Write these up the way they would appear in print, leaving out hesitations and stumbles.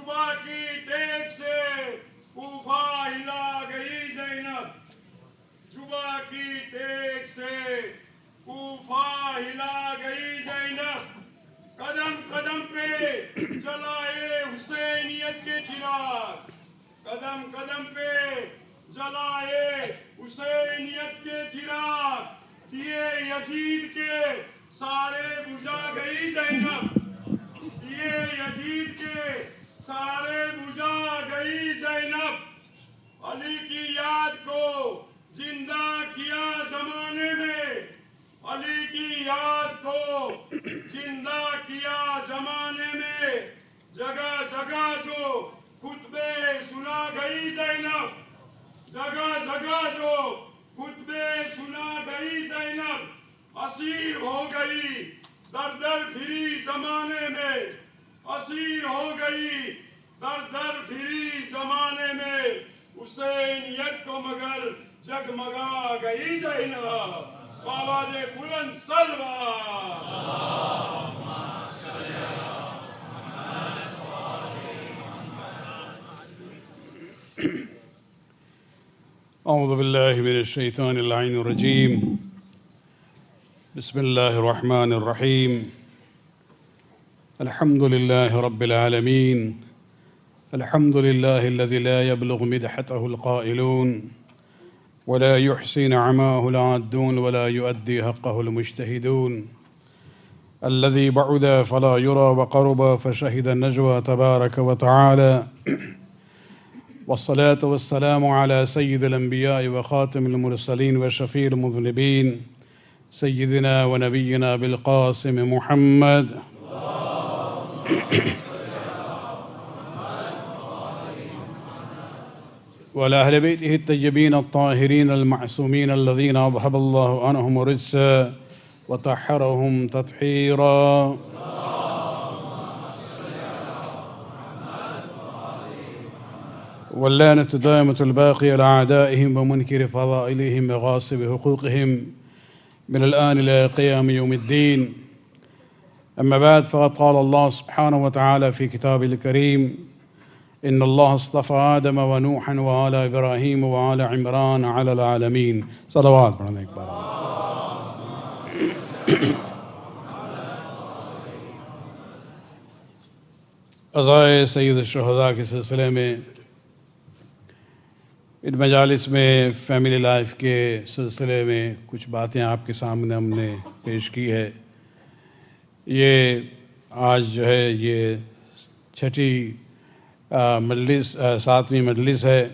جبا کی ٹیک سے کوفہ ہلا گئی زینب، جبا کی ٹیک سے کوفہ ہلا گئی زینب، قدم قدم پہ جلائے حسینیت کے چراغ، قدم قدم پہ جلائے حسینیت کے چراغ، دیے یزید کے سارے بجھا گئی زینب، دیے یزید کے سارے بجھا گئی زینب، علی کی یاد کو زندہ کیا زمانے میں، علی کی یاد کو زندہ کیا زمانے میں، جگہ جگہ جو خطبے سنا گئی زینب، جگہ جگہ جو خطبے سنا گئی زینب، اسیر ہو گئی در در پھری زمانے میں، اسیر ہو گئی در در پھری زمانے میں، حسینیت کو مگر جگمگا گئی زینب، آواز بلند صلوات۔ اعوذ باللہ من الشیطان اللعین الرجیم، بسم اللہ الرحمن الرحیم، الحمد للہ رب العالمین، الحمد للہ الذي لا يبلغ مدحته القائلون ولا يحسن عماه العادون ولا يؤدي حقه المجتهدون، الذي بعد فلا يرى وقرب فشهد النجوى تبارك وتعالى، والصلاة والسلام على سيد الأنبياء وخاتم المرسلين وشفيع المذنبين سيدنا ونبينا بالقاسم محمد وعلى أهل بيته الطيبين الطاهرين المعصومين الذين أذهب الله عنهم الرجس وطهرهم تطهيرا. واللعنة الدائمة الباقية على أعدائهم ومنكر فضائلهم وغاصب حقوقهم من الآن إلى قيام يوم الدين. أما بعد، فقد قال الله سبحانه وتعالى في كتابه الكريم: إن الله اصطفى آدم ونوحا وآل إبراهيم وآل عمران على العالمين. صلوات پڑھنے ایک بار. عزائے سید الشہداء کے سلسلے میں ان مجالس میں فیملی لائف کے سلسلے میں کچھ باتیں آپ کے سامنے ہم نے پیش کی ہے. یہ آج جو ہے یہ چھٹی مجلس 7ویں مجلس ہے.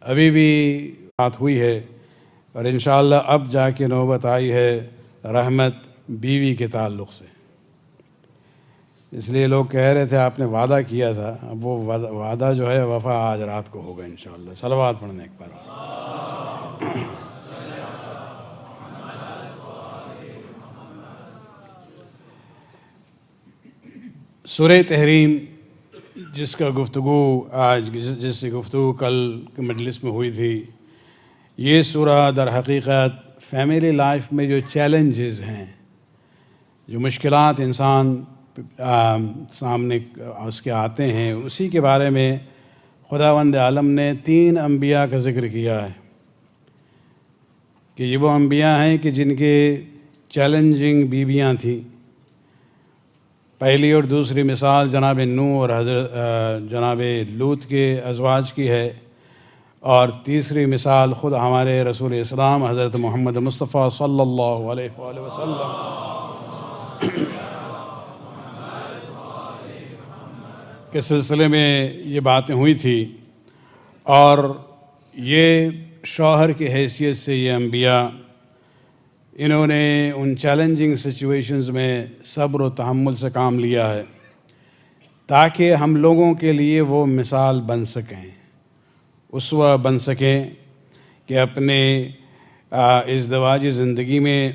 ابھی بھی بات ہوئی ہے اور انشاءاللہ اب جا کے نوبت آئی ہے رحمت بیوی کے تعلق سے. اس لیے لوگ کہہ رہے تھے آپ نے وعدہ کیا تھا، اب وہ وعدہ جو ہے وفا آج رات کو ہوگا انشاءاللہ. صلوات پڑھنے ایک بار. سورہ تحریم جس کا گفتگو آج جس کی گفتگو کل کے مجلس میں ہوئی تھی، یہ سورہ در حقیقت فیملی لائف میں جو چیلنجز ہیں، جو مشکلات انسان سامنے اس کے آتے ہیں، اسی کے بارے میں خداوند عالم نے 3 انبیاء کا ذکر کیا ہے کہ یہ وہ انبیاء ہیں کہ جن کے چیلنجنگ بیویاں تھیں. پہلی اور دوسری مثال جناب نوح اور جناب لوط کے ازواج کی ہے، اور تیسری مثال خود ہمارے رسول اسلام حضرت محمد مصطفیٰ صلی اللہ علیہ وآلہ وسلم کے سلسلے میں یہ باتیں ہوئی تھی. اور یہ شوہر کی حیثیت سے یہ انبیاء، انہوں نے ان چیلنجنگ سچویشنز میں صبر و تحمل سے کام لیا ہے تاکہ ہم لوگوں کے لیے وہ مثال بن سکیں، اسوہ بن سکیں کہ اپنے ازدواجی زندگی میں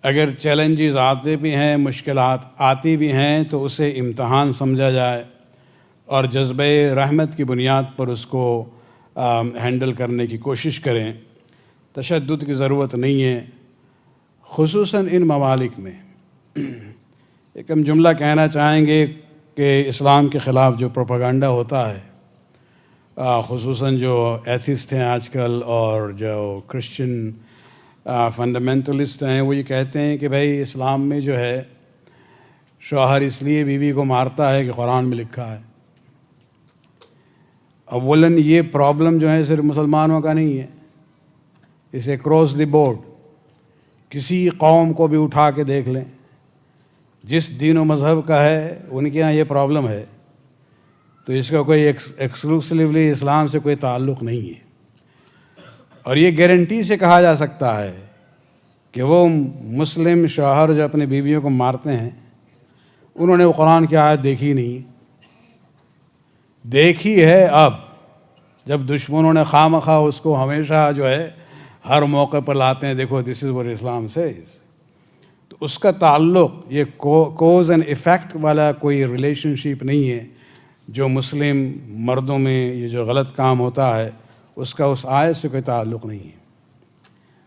اگر چیلنجز آتے بھی ہیں، مشکلات آتی بھی ہیں، تو اسے امتحان سمجھا جائے اور جذبہ رحمت کی بنیاد پر اس کو ہینڈل کرنے کی کوشش کریں. تشدد کی ضرورت نہیں ہے، خصوصاً ان ممالک میں. ایک ہم جملہ کہنا چاہیں گے، کہ اسلام کے خلاف جو پروپیگنڈا ہوتا ہے، خصوصاً جو ایتھسٹ ہیں آج کل اور جو کرسچن فنڈامنٹلسٹ ہیں، وہ یہ کہتے ہیں کہ بھائی اسلام میں جو ہے شوہر اس لیے بیوی کو مارتا ہے کہ قرآن میں لکھا ہے۔ اولاً یہ پرابلم جو ہے صرف مسلمانوں کا نہیں ہے، اسے اکراس دی بورڈ کسی قوم کو بھی اٹھا کے دیکھ لیں، جس دین و مذہب کا ہے ان کے یہاں یہ پرابلم ہے، تو اس کا کوئی ایکسکلوسیولی اسلام سے کوئی تعلق نہیں ہے۔ اور یہ گارنٹی سے کہا جا سکتا ہے کہ وہ مسلم شوہر جو اپنے بیویوں کو مارتے ہیں، انہوں نے وہ قرآن کی آیت دیکھی نہیں، دیکھی ہے اب جب دشمنوں نے خواہ اس کو ہمیشہ جو ہے ہر موقع پر لاتے ہیں، دیکھو دس از واٹ اسلام سیز۔ تو اس کا تعلق یہ کوز اینڈ ایفیکٹ والا کوئی ریلیشن شپ نہیں ہے جو مسلم مردوں میں یہ جو غلط کام ہوتا ہے اس کا اس آیت سے کوئی تعلق نہیں ہے۔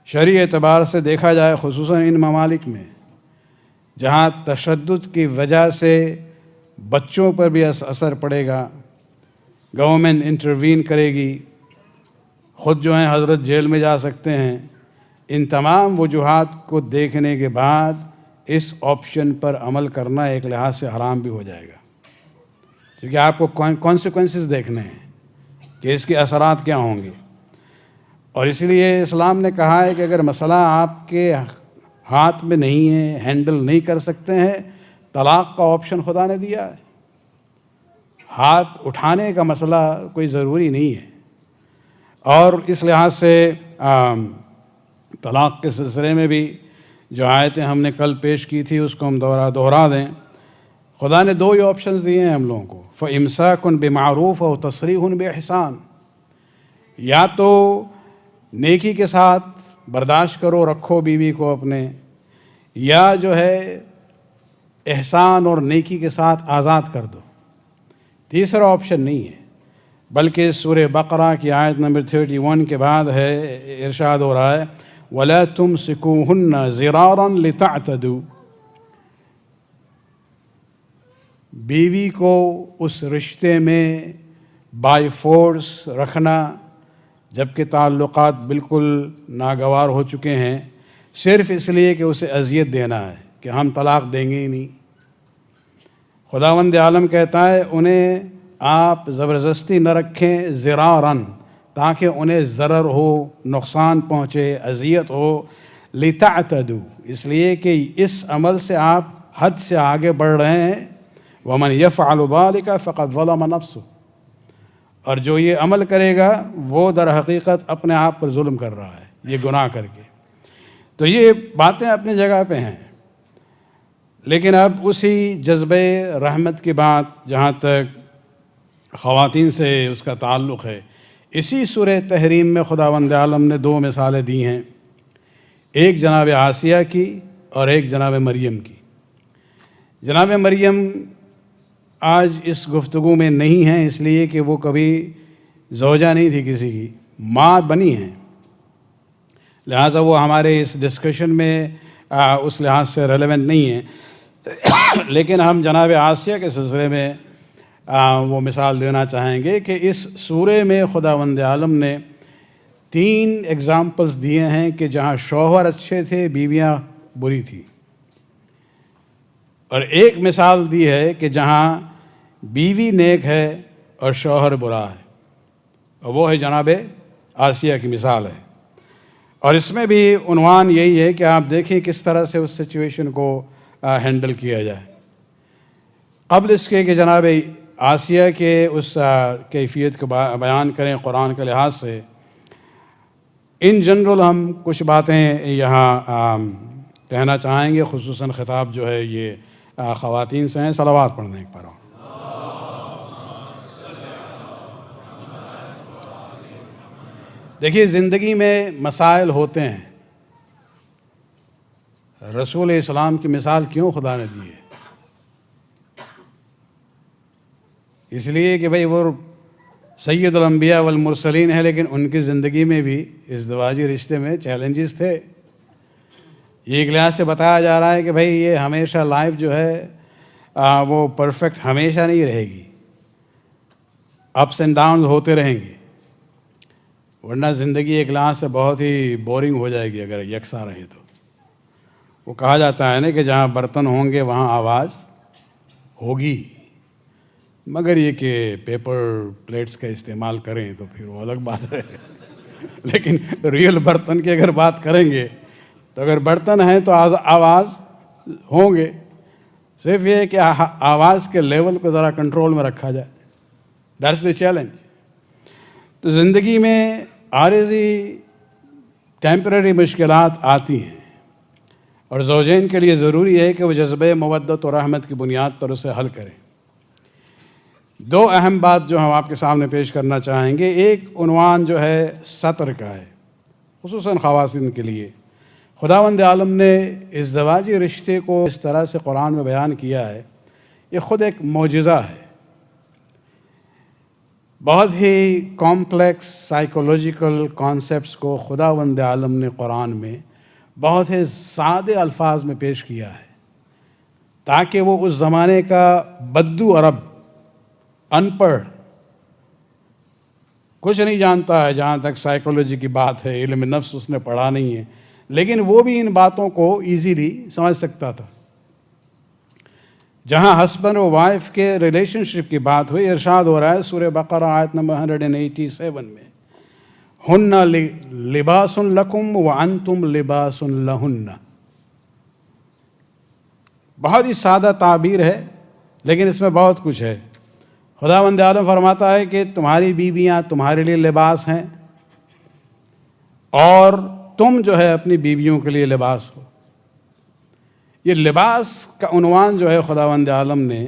شرعی اعتبار سے دیکھا جائے، خصوصاً ان ممالک میں جہاں تشدد کی وجہ سے بچوں پر بھی اثر پڑے گا، گورنمنٹ انٹروین کرے گی، خود جو ہیں حضرت جیل میں جا سکتے ہیں، ان تمام وجوہات کو دیکھنے کے بعد اس آپشن پر عمل کرنا ایک لحاظ سے حرام بھی ہو جائے گا، کیونکہ آپ کو کانسیکوینسز دیکھنے ہیں کہ اس کے اثرات کیا ہوں گے۔ اور اس لیے اسلام نے کہا ہے کہ اگر مسئلہ آپ کے ہاتھ میں نہیں ہے، ہینڈل نہیں کر سکتے ہیں، طلاق کا آپشن خدا نے دیا ہے۔ ہاتھ اٹھانے کا مسئلہ کوئی ضروری نہیں ہے۔ اور اس لحاظ سے طلاق کے سلسلے میں بھی جو آیتیں ہم نے کل پیش کی تھی اس کو ہم دوہرا دیں۔ خدا نے دو ہی آپشنز دیے ہیں ہم لوگوں کو، فَإِمْسَاكٌ بِمَعْرُوفٍ أَوْ تَصْرِيحٌ بِإِحْسَانٍ، یا تو نیکی کے ساتھ برداشت کرو، رکھو بیوی کو اپنے، یا جو ہے احسان اور نیکی کے ساتھ آزاد کر دو۔ تیسرا آپشن نہیں ہے، بلکہ سورہ بقرہ کی آیت نمبر 31 کے بعد ہے، ارشاد ہو رہا ہے وَلَا تُمْسِكُوهُنَّ ضِرَارًا لِتَعْتَدُوا، بیوی کو اس رشتے میں بائی فورس رکھنا جبکہ تعلقات بالکل ناگوار ہو چکے ہیں، صرف اس لیے کہ اسے اذیت دینا ہے کہ ہم طلاق دیں گے ہی نہیں۔ خداوند عالم کہتا ہے انہیں آپ زبردستی نہ رکھیں ضراراً، تاکہ انہیں ضرر ہو، نقصان پہنچے، اذیت ہو، لتعتدوا، اس لیے کہ اس عمل سے آپ حد سے آگے بڑھ رہے ہیں، ومن يفعل ذلك فقد ظلم نفسه، اور جو یہ عمل کرے گا وہ در حقیقت اپنے آپ پر ظلم کر رہا ہے، یہ گناہ کر کے۔ تو یہ باتیں اپنی جگہ پہ ہیں، لیکن اب اسی جذبہ رحمت کی بات جہاں تک خواتین سے اس کا تعلق ہے، اسی سورہ تحریم میں خداوند عالم نے دو مثالیں دی ہیں، ایک جناب آسیہ کی اور ایک جناب مریم کی۔ جناب مریم آج اس گفتگو میں نہیں ہیں، اس لیے کہ وہ کبھی زوجہ نہیں تھی کسی کی، ماں بنی ہیں، لہٰذا وہ ہمارے اس ڈسکشن میں اس لحاظ سے ریلیونٹ نہیں ہیں۔ لیکن ہم جناب آسیہ کے سلسلے میں وہ مثال دینا چاہیں گے کہ اس سورے میں خداوند عالم نے 3 ایگزامپلز دیے ہیں کہ جہاں شوہر اچھے تھے، بیویاں بری تھیں، اور ایک مثال دی ہے کہ جہاں بیوی نیک ہے اور شوہر برا ہے، اور وہ ہے جناب آسیہ کی مثال ہے۔ اور اس میں بھی عنوان یہی ہے کہ آپ دیکھیں کس طرح سے اس سچویشن کو ہینڈل کیا جائے۔ قبل اس کے کہ جناب آسیہ کے اس کیفیت کو بیان کریں قرآن کے لحاظ سے، ان جنرل ہم کچھ باتیں یہاں کہنا چاہیں گے، خصوصاً خطاب جو ہے یہ خواتین سے ہیں۔ صلوات پڑھنے پر ہوں۔ دیکھیے زندگی میں مسائل ہوتے ہیں، رسول اسلام کی مثال کیوں خدا نے دی ہے؟ اس لیے کہ بھئی وہ سید الانبیاء والمرسلین ہیں، لیکن ان کی زندگی میں بھی ازدواجی رشتے میں چیلنجز تھے۔ یہ ایک لحاظ سے بتایا جا رہا ہے کہ بھئی یہ ہمیشہ لائف جو ہے وہ پرفیکٹ ہمیشہ نہیں رہے گی، اپس اینڈ ڈاؤن ہوتے رہیں گے، ورنہ زندگی ایک لحاظ سے بہت ہی بورنگ ہو جائے گی اگر یکساں رہے تو۔ وہ کہا جاتا ہے نا کہ جہاں برتن ہوں گے وہاں آواز ہوگی، مگر یہ کہ پیپر پلیٹس کا استعمال کریں تو پھر وہ الگ بات ہے۔ لیکن ریئل برتن کی اگر بات کریں گے تو اگر برتن ہیں تو آواز ہوں گے، صرف یہ ہے کہ آواز کے لیول کو ذرا کنٹرول میں رکھا جائے۔ That's the challenge. تو زندگی میں عارضی ٹیمپرری مشکلات آتی ہیں، اور زوجین کے لیے ضروری ہے کہ وہ جذبہ مودت و رحمت کی بنیاد پر اسے حل کریں۔ دو اہم بات جو ہم آپ کے سامنے پیش کرنا چاہیں گے، ایک عنوان جو ہے سطر کا ہے، خصوصاً خواتین کے لیے۔ خداوند عالم نے ازدواجی رشتے کو اس طرح سے قرآن میں بیان کیا ہے، یہ خود ایک معجزہ ہے۔ بہت ہی کمپلیکس سائیکولوجیکل کانسیپٹس کو خداوند عالم نے قرآن میں بہت ہی سادے الفاظ میں پیش کیا ہے، تاکہ وہ اس زمانے کا بدو عرب، ان پڑھ، کچھ نہیں جانتا ہے جہاں تک سائیکولوجی کی بات ہے، علم نفس اس نے پڑھا نہیں ہے، لیکن وہ بھی ان باتوں کو ایزیلی سمجھ سکتا تھا۔ جہاں ہسبینڈ و وائف کے ریلیشن شپ کی بات ہوئی، ارشاد ہو رہا ہے سورہ بقرہ آیت نمبر 187 میں، ہن لباس لکم وانتم لباس لہن۔ بہت ہی سادہ تعبیر ہے، لیکن اس میں بہت کچھ ہے۔ خداوند عالم فرماتا ہے کہ تمہاری بیویاں تمہارے لیے لباس ہیں، اور تم جو ہے اپنی بیویوں کے لیے لباس ہو۔ یہ لباس کا عنوان جو ہے خداوند عالم نے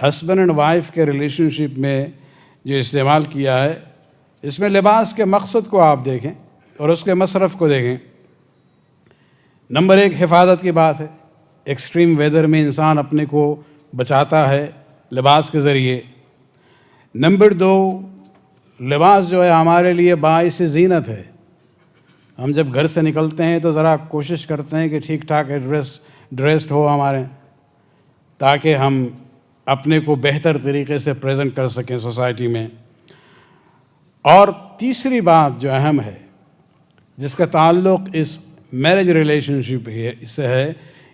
ہسبینڈ اینڈ وائف کے ریلیشن شپ میں جو استعمال کیا ہے، اس میں لباس کے مقصد کو آپ دیکھیں اور اس کے مصرف کو دیکھیں۔ نمبر 1 حفاظت کی بات ہے، ایکسٹریم ویدر میں انسان اپنے کو بچاتا ہے لباس کے ذریعے۔ نمبر 2، لباس جو ہے ہمارے لیے باعث زینت ہے۔ ہم جب گھر سے نکلتے ہیں تو ذرا کوشش کرتے ہیں کہ ٹھیک ٹھاک ڈریسڈ ہو ہمارے، تاکہ ہم اپنے کو بہتر طریقے سے پریزنٹ کر سکیں سوسائٹی میں۔ اور تیسری بات جو اہم ہے، جس کا تعلق اس میرج ریلیشن شپ سے ہے،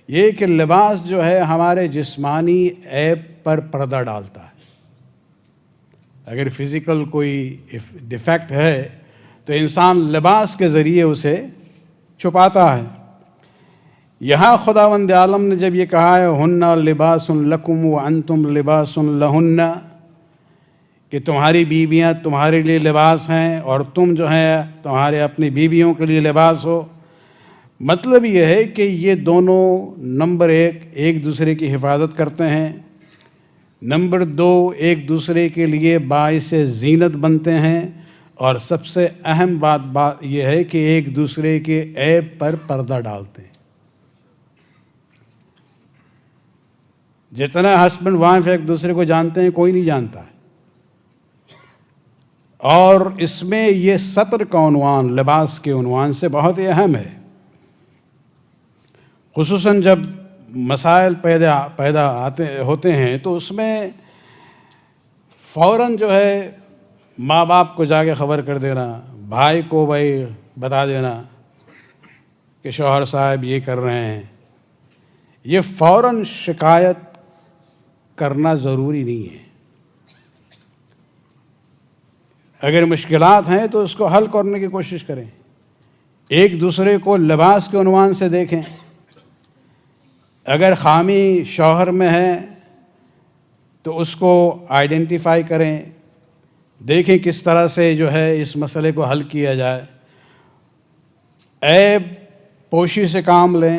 یہ کہ لباس جو ہے ہمارے جسمانی عیب پر پردہ ڈالتا ہے۔ اگر فزیکل کوئی ڈیفیکٹ ہے تو انسان لباس کے ذریعے اسے چھپاتا ہے۔ یہاں خداوند عالم نے جب یہ کہا ہے ہن لباس لکم وانتم لباس لہن، کہ تمہاری بیویاں تمہارے لیے لباس ہیں اور تم جو ہیں تمہارے اپنی بیویوں کے لیے لباس ہو، مطلب یہ ہے کہ یہ دونوں نمبر 1 ایک دوسرے کی حفاظت کرتے ہیں، نمبر 2 ایک دوسرے کے لیے باعث زینت بنتے ہیں، اور سب سے اہم بات یہ ہے کہ ایک دوسرے کے عیب پر پردہ ڈالتے ہیں۔ جتنا ہسبینڈ وائف ایک دوسرے کو جانتے ہیں کوئی نہیں جانتا ہے۔ اور اس میں یہ سطر کا عنوان لباس کے عنوان سے بہت ہی اہم ہے، خصوصاً جب مسائل پیدا ہوتے ہیں تو اس میں فوراً جو ہے ماں باپ کو جا کے خبر کر دینا، بھائی کو بھائی بتا دینا کہ شوہر صاحب یہ کر رہے ہیں، یہ فوراً شکایت کرنا ضروری نہیں ہے۔ اگر مشکلات ہیں تو اس کو حل کرنے کی کوشش کریں، ایک دوسرے کو لباس کے عنوان سے دیکھیں۔ اگر خامی شوہر میں ہے تو اس کو آئیڈینٹیفائی کریں، دیکھیں کس طرح سے جو ہے اس مسئلے کو حل کیا جائے۔ عیب پوشی سے کام لیں،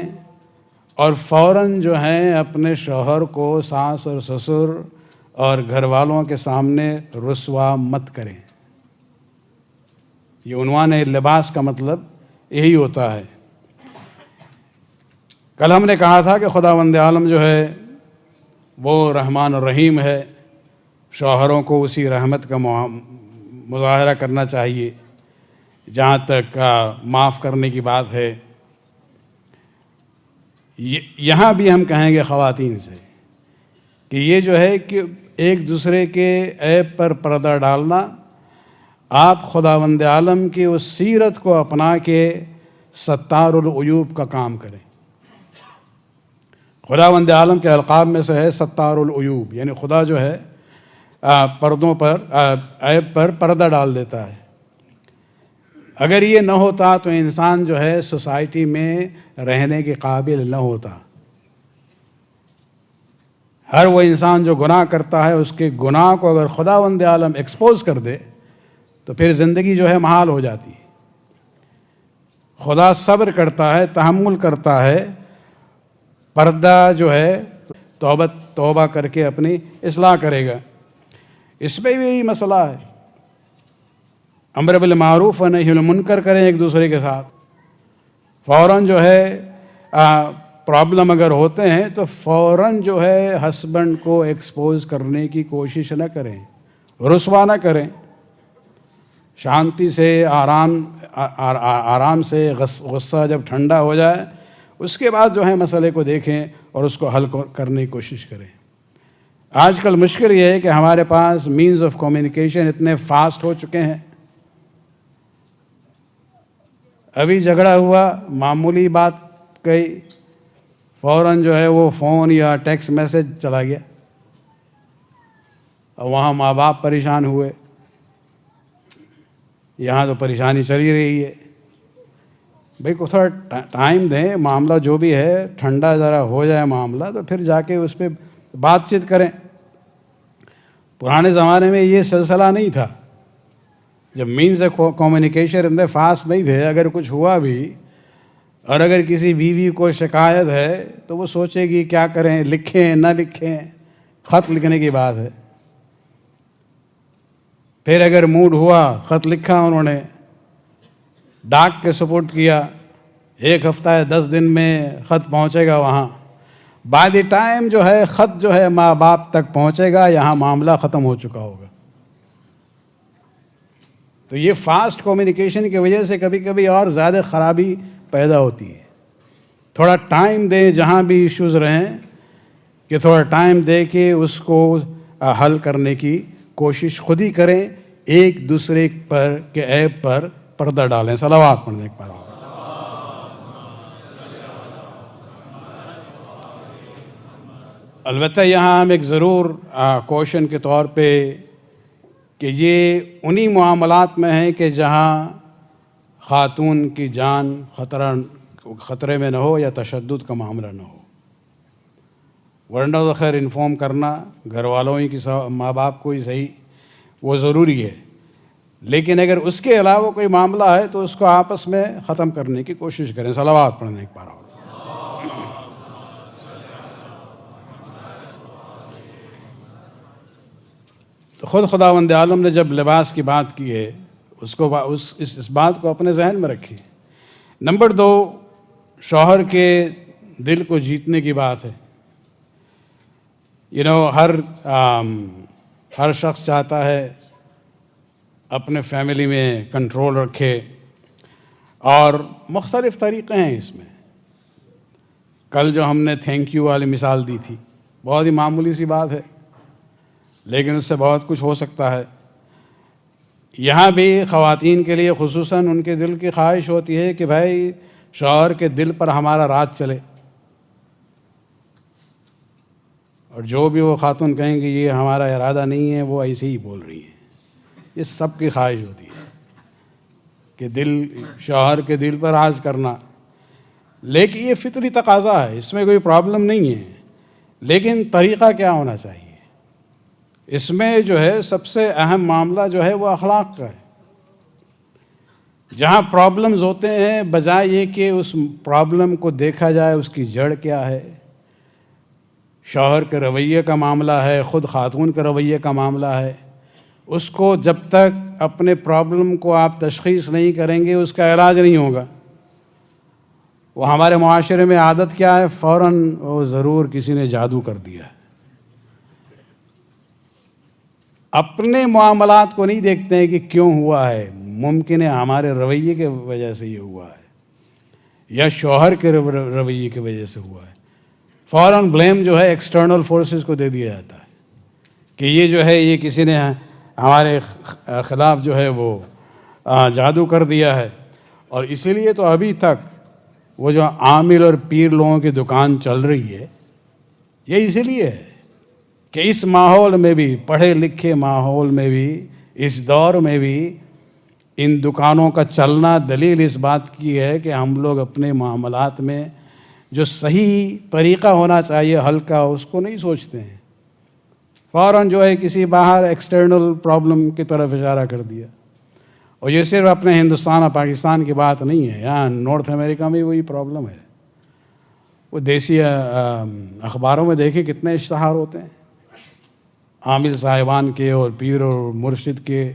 اور فوراً جو ہیں اپنے شوہر کو ساس اور سسر اور گھر والوں کے سامنے رسوا مت کریں۔ یہ عنوان ہے، لباس کا مطلب یہی ہوتا ہے۔ کل ہم نے کہا تھا کہ خداوند عالم جو ہے وہ رحمان الرحیم ہے، شوہروں کو اسی رحمت کا مظاہرہ کرنا چاہیے۔ جہاں تک معاف کرنے کی بات ہے، یہاں بھی ہم کہیں گے خواتین سے کہ یہ جو ہے کہ ایک دوسرے کے عیب پر پردہ ڈالنا، آپ خداوند عالم کی اس سیرت کو اپنا کے ستار العیوب کا کام کریں۔ خداوند عالم کے القاب میں سے ہے ستار العیوب، یعنی خدا جو ہے پردوں پر عیب پر پردہ ڈال دیتا ہے۔ اگر یہ نہ ہوتا تو انسان جو ہے سوسائٹی میں رہنے کے قابل نہ ہوتا۔ ہر وہ انسان جو گناہ کرتا ہے، اس کے گناہ کو اگر خداوند عالم ایکسپوز کر دے تو پھر زندگی جو ہے محال ہو جاتی ہے۔ خدا صبر کرتا ہے، تحمل کرتا ہے، پردہ جو ہے توبہ کر کے اپنی اصلاح کرے گا۔ اس میں بھی یہی مسئلہ ہے، امر بالمعروف و نہی عن المنکر کریں ایک دوسرے کے ساتھ۔ فوراً جو ہے پرابلم اگر ہوتے ہیں تو فوراً جو ہے ہسبینڈ کو ایکسپوز کرنے کی کوشش نہ کریں، رسوا نہ کریں، شانتی سے آرام سے غصہ جب ٹھنڈا ہو جائے اس کے بعد جو ہے مسئلے کو دیکھیں اور اس کو حل کرنے کی کوشش کریں۔ آج کل مشکل یہ ہے کہ ہمارے پاس مینز آف کمیونیکیشن اتنے فاسٹ ہو چکے ہیں، ابھی جھگڑا ہوا، معمولی بات کہی، فوراً جو ہے وہ فون یا ٹیکسٹ میسج چلا گیا، اور وہاں ماں باپ پریشان ہوئے، یہاں تو پریشانی چلی رہی ہے۔ بھئی کو تھوڑا ٹائم دیں، معاملہ جو بھی ہے ٹھنڈا ذرا ہو جائے معاملہ، تو پھر جا کے اس پہ بات چیت کریں۔ پرانے زمانے میں یہ سلسلہ نہیں تھا، جب مینز کمیونیکیشن اتنے فاسٹ نہیں تھے، اگر کچھ ہوا بھی اور اگر کسی بیوی کو شکایت ہے تو وہ سوچے گی کیا کریں، لکھیں نہ لکھیں، خط لکھنے کی بات ہے۔ پھر اگر موڈ ہوا خط لکھا، انہوں نے ڈاک کے سپورٹ کیا، 1 ہفتہ ہے 10 دن میں خط پہنچے گا وہاں۔ بائی دی ٹائم جو ہے خط جو ہے ماں باپ تک پہنچے گا، یہاں معاملہ ختم ہو چکا ہوگا۔ تو یہ فاسٹ کمیونیکیشن کی وجہ سے کبھی کبھی اور زیادہ خرابی پیدا ہوتی ہے۔ تھوڑا ٹائم دیں، جہاں بھی ایشوز رہیں کہ تھوڑا ٹائم دے کے اس کو حل کرنے کی کوشش خود ہی کریں، ایک دوسرے پر کے عیب پر پردہ ڈالیں۔ صلوات پڑھنے پر البتہ یہاں ہم ایک ضرور کوشن کے طور پہ کہ یہ انہی معاملات میں ہے کہ جہاں خاتون کی جان خطرے میں نہ ہو یا تشدد کا معاملہ نہ ہو، ورنہ تو خیر انفارم کرنا گھر والوں ہی کی ماں باپ کو ہی صحیح، وہ ضروری ہے، لیکن اگر اس کے علاوہ کوئی معاملہ ہے تو اس کو آپس میں ختم کرنے کی کوشش کریں۔ صلوات پڑھنے ایک بار اور۔ تو خود خداوند عالم نے جب لباس کی بات کی ہے اس بات کو اپنے ذہن میں رکھیں۔ نمبر 2، شوہر کے دل کو جیتنے کی بات ہے۔ ہر شخص چاہتا ہے اپنے فیملی میں کنٹرول رکھے، اور مختلف طریقے ہیں اس میں۔ کل جو ہم نے تھینک یو والی مثال دی تھی، بہت ہی معمولی سی بات ہے، لیکن اس سے بہت کچھ ہو سکتا ہے۔ یہاں بھی خواتین کے لیے خصوصاً ان کے دل کی خواہش ہوتی ہے کہ بھائی شوہر کے دل پر ہمارا راج چلے، اور جو بھی وہ خاتون کہیں گے یہ ہمارا ارادہ نہیں ہے، وہ ایسے ہی بول رہی ہیں۔ یہ سب کی خواہش ہوتی ہے کہ شوہر کے دل پر راج کرنا، لیکن یہ فطری تقاضا ہے، اس میں کوئی پرابلم نہیں ہے، لیکن طریقہ کیا ہونا چاہیے؟ اس میں جو ہے سب سے اہم معاملہ جو ہے وہ اخلاق کا ہے۔ جہاں پرابلمز ہوتے ہیں، بجائے یہ کہ اس پرابلم کو دیکھا جائے اس کی جڑ کیا ہے، شوہر کے رویے کا معاملہ ہے، خود خاتون کے رویے کا معاملہ ہے، اس کو جب تک اپنے پرابلم کو آپ تشخیص نہیں کریں گے اس کا علاج نہیں ہوگا۔ وہ ہمارے معاشرے میں عادت کیا ہے، فوراً وہ ضرور کسی نے جادو کر دیا ہے۔ اپنے معاملات کو نہیں دیکھتے ہیں کہ کیوں ہوا ہے، ممکن ہے ہمارے رویے کی وجہ سے یہ ہوا ہے، یا شوہر کے رویے کی وجہ سے ہوا ہے۔ فوراً بلیم جو ہے ایکسٹرنل فورسز کو دے دیا جاتا ہے کہ یہ جو ہے یہ کسی نے ہمارے خلاف جو ہے وہ جادو کر دیا ہے. اور اسی لیے تو ابھی تک وہ جو عامل اور پیر لوگوں کی دکان چل رہی ہے یہ اسی لیے ہے کہ اس ماحول میں بھی، پڑھے لکھے ماحول میں بھی، اس دور میں بھی ان دکانوں کا چلنا دلیل اس بات کی ہے کہ ہم لوگ اپنے معاملات میں جو صحیح طریقہ ہونا چاہیے حل کا اس کو نہیں سوچتے ہیں. فوراً جو ہے کسی باہر ایکسٹرنل پرابلم کی طرف اشارہ کر دیا. اور یہ صرف اپنے ہندوستان اور پاکستان کی بات نہیں ہے، یہاں نارتھ امریکہ میں وہی پرابلم ہے. وہ دیسی اخباروں میں دیکھیں کتنے اشتہار ہوتے ہیں عامل صاحبان کے اور پیر اور مرشد کے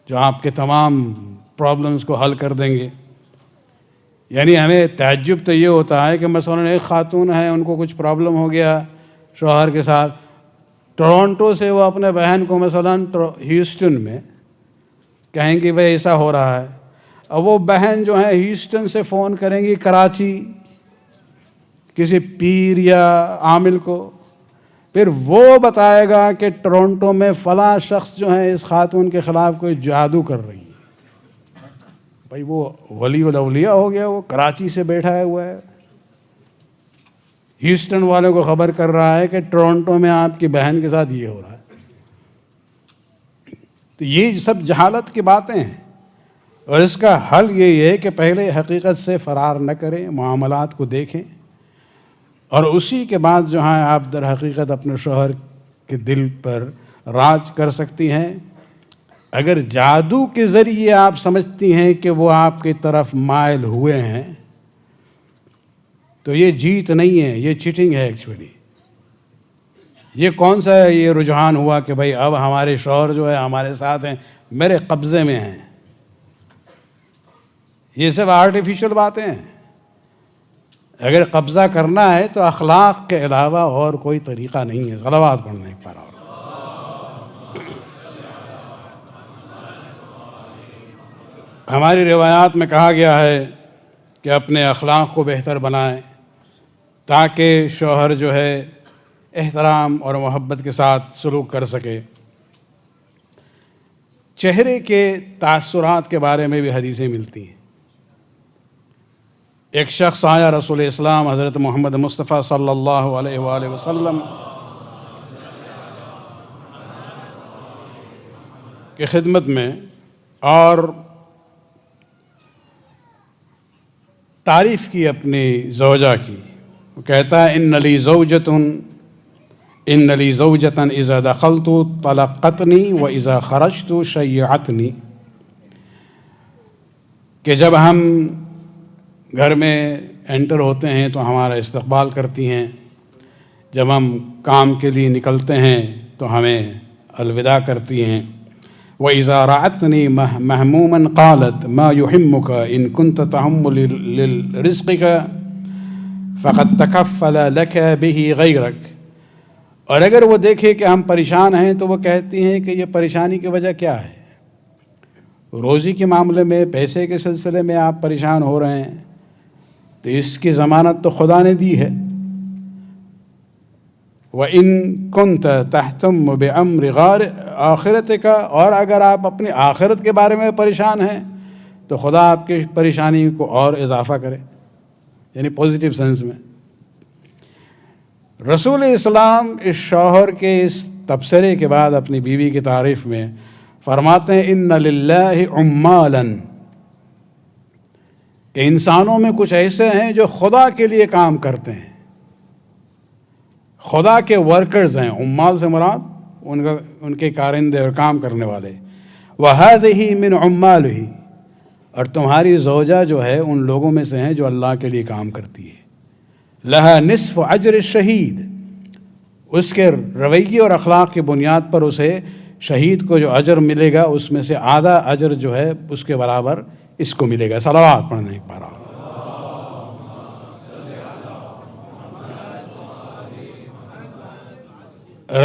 جو آپ کے تمام پرابلمز کو حل کر دیں گے. یعنی ہمیں تعجب تو یہ ہوتا ہے کہ مثلاً ایک خاتون ہے، ان کو کچھ پرابلم ہو گیا شوہر کے ساتھ، ٹورانٹو سے وہ اپنے بہن کو مثلاً ہیوسٹن میں کہیں گی بھائی ایسا ہو رہا ہے. اب وہ بہن جو ہے ہیوسٹن سے فون کریں گی کراچی کسی پیر یا عامل کو، پھر وہ بتائے گا کہ ٹورانٹو میں فلاں شخص جو ہیں اس خاتون کے خلاف کوئی جادو کر رہی ہے. بھائی وہ ولی الاولیاء ہو گیا، وہ کراچی سے بیٹھا ہوا ہے، ہیوسٹن والوں کو خبر کر رہا ہے کہ ٹورانٹو میں آپ کی بہن کے ساتھ یہ ہو رہا ہے. تو یہ سب جہالت کی باتیں ہیں، اور اس کا حل یہی ہے کہ پہلے حقیقت سے فرار نہ کریں، معاملات کو دیکھیں، اور اسی کے بعد جو ہے آپ در حقیقت اپنے شوہر کے دل پر راج کر سکتی ہیں. اگر جادو کے ذریعے آپ سمجھتی ہیں کہ وہ آپ کی طرف مائل ہوئے ہیں تو یہ جیت نہیں ہے، یہ چیٹنگ ہے ایکچولی. یہ کون سا یہ رجحان ہوا کہ بھائی اب ہمارے شوہر جو ہے ہمارے ساتھ ہیں، میرے قبضے میں ہیں. یہ سب آرٹیفیشل باتیں ہیں. اگر قبضہ کرنا ہے تو اخلاق کے علاوہ اور کوئی طریقہ نہیں ہے. صلوات پڑھنے ایک بار اور. ہماری روایات میں کہا گیا ہے کہ اپنے اخلاق کو بہتر بنائیں تاکہ شوہر جو ہے احترام اور محبت کے ساتھ سلوک کر سکے. چہرے کے تاثرات کے بارے میں بھی حدیثیں ملتی ہیں. ایک شخص آیا رسول اسلام حضرت محمد مصطفیٰ صلی اللہ علیہ وآلہ وسلم کی خدمت میں اور تعریف کی اپنی زوجہ کی. وہ کہتا ہے ان لی زوجۃ اذا دخلت طلقتنی و اذا خرجت شیعتنی، کہ جب ہم گھر میں انٹر ہوتے ہیں تو ہمارا استقبال کرتی ہیں، جب ہم کام کے لیے نکلتے ہیں تو ہمیں الوداع کرتی ہیں. وَإِذَا رَأَتْنِي مَهْمُومًا قَالَتْ مَا يُحِمُّكَ إِن كُنْتَ تَحُمُّ لِرِزْقِكَ فَقَدْ تَكَفَّلَ لَكَ بِهِ غَيْرَكَ. اور اگر وہ دیکھے کہ ہم پریشان ہیں تو وہ کہتی ہیں کہ یہ پریشانی کی وجہ کیا ہے؟ روزی کے معاملے میں، پیسے کے سلسلے میں آپ پریشان ہو رہے ہیں تو اس کی ضمانت تو خدا نے دی ہے. وَإِن كُنْتَ تَحْتَمُّ بِأَمْرِ آخِرَتِكَ، اور اگر آپ اپنی آخرت کے بارے میں پریشان ہیں تو خدا آپ کی پریشانی کو اور اضافہ کرے، یعنی پازیٹیو سینس میں. رسول اسلام اس شوہر کے اس تبصرے کے بعد اپنی بیوی کی تعریف میں فرماتے ہیں ان للہ عمالا، کہ انسانوں میں کچھ ایسے ہیں جو خدا کے لیے کام کرتے ہیں، خدا کے ورکرز ہیں. عمال سے مراد ان کے کارندے اور کام کرنے والے. وَهَذِهِ مِنْ عُمَّالِهِ، اور تمہاری زوجہ جو ہے ان لوگوں میں سے ہیں جو اللہ کے لیے کام کرتی ہے. لَهَا نِصْفُ أَجْرِ الشَّهِيدِ، اس کے رویے اور اخلاق کی بنیاد پر اسے شہید کو جو اجر ملے گا اس میں سے آدھا اجر جو ہے اس کے برابر اس کو ملے گا. صلوات پڑھنے ایک بار.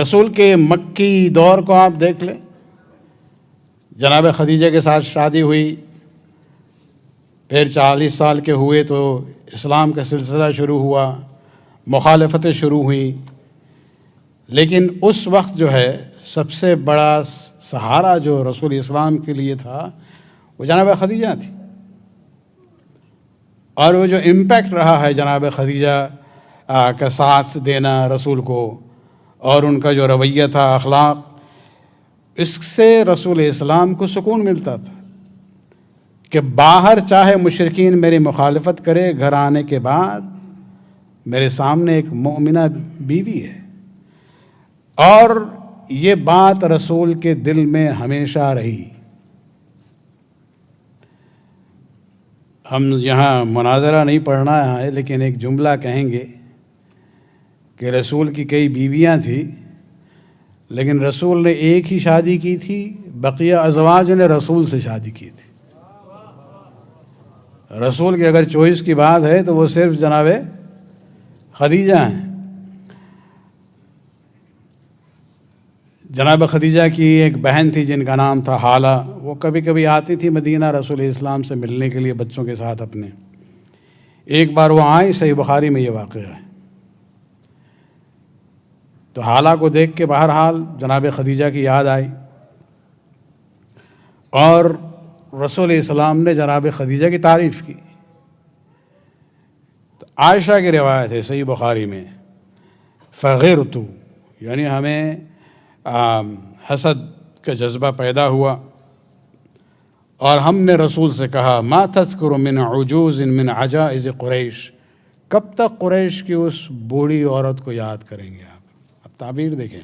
رسول کے مکی دور کو آپ دیکھ لیں. جناب خدیجہ کے ساتھ شادی ہوئی، پھر 40 سال کے ہوئے تو اسلام کا سلسلہ شروع ہوا. مخالفتیں شروع ہوئیں، لیکن اس وقت جو ہے سب سے بڑا سہارا جو رسول اسلام کے لیے تھا وہ جناب خدیجہ تھی، اور وہ جو امپیکٹ رہا ہے جناب خدیجہ کا ساتھ دینا رسول کو، اور ان کا جو رویہ تھا، اخلاق، اس سے رسول اسلام کو سکون ملتا تھا کہ باہر چاہے مشرکین میری مخالفت کرے، گھر آنے کے بعد میرے سامنے ایک مومنہ بیوی ہے۔ اور یہ بات رسول کے دل میں ہمیشہ رہی۔ ہم یہاں مناظرہ نہیں پڑھنا ہے، لیکن ایک جملہ کہیں گے کہ رسول کی کئی بیویاں تھیں، لیکن رسول نے ایک ہی شادی کی تھی، بقیہ ازواج نے رسول سے شادی کی تھی۔ رسول کی اگر چوائس کی بات ہے تو وہ صرف جناب خدیجہ ہیں۔ جناب خدیجہ کی ایک بہن تھی جن کا نام تھا حالہ، وہ کبھی کبھی آتی تھی مدینہ رسول اسلام سے ملنے کے لیے بچوں کے ساتھ اپنے۔ ایک بار وہ آئیں، صحیح بخاری میں یہ واقعہ ہے۔ تو حالہ کو دیکھ کے بہرحال جناب خدیجہ کی یاد آئی، اور رسول اسلام نے جناب خدیجہ کی تعریف کی۔ تو عائشہ کی روایت ہے صحیح بخاری میں، فغرت، یعنی ہمیں حسد کا جذبہ پیدا ہوا، اور ہم نے رسول سے کہا ما تذکر من عجوز من عجائز قریش، کب تک قریش کی اس بوڑھی عورت کو یاد کریں گے آپ؟ اب تعبیر دیکھیں،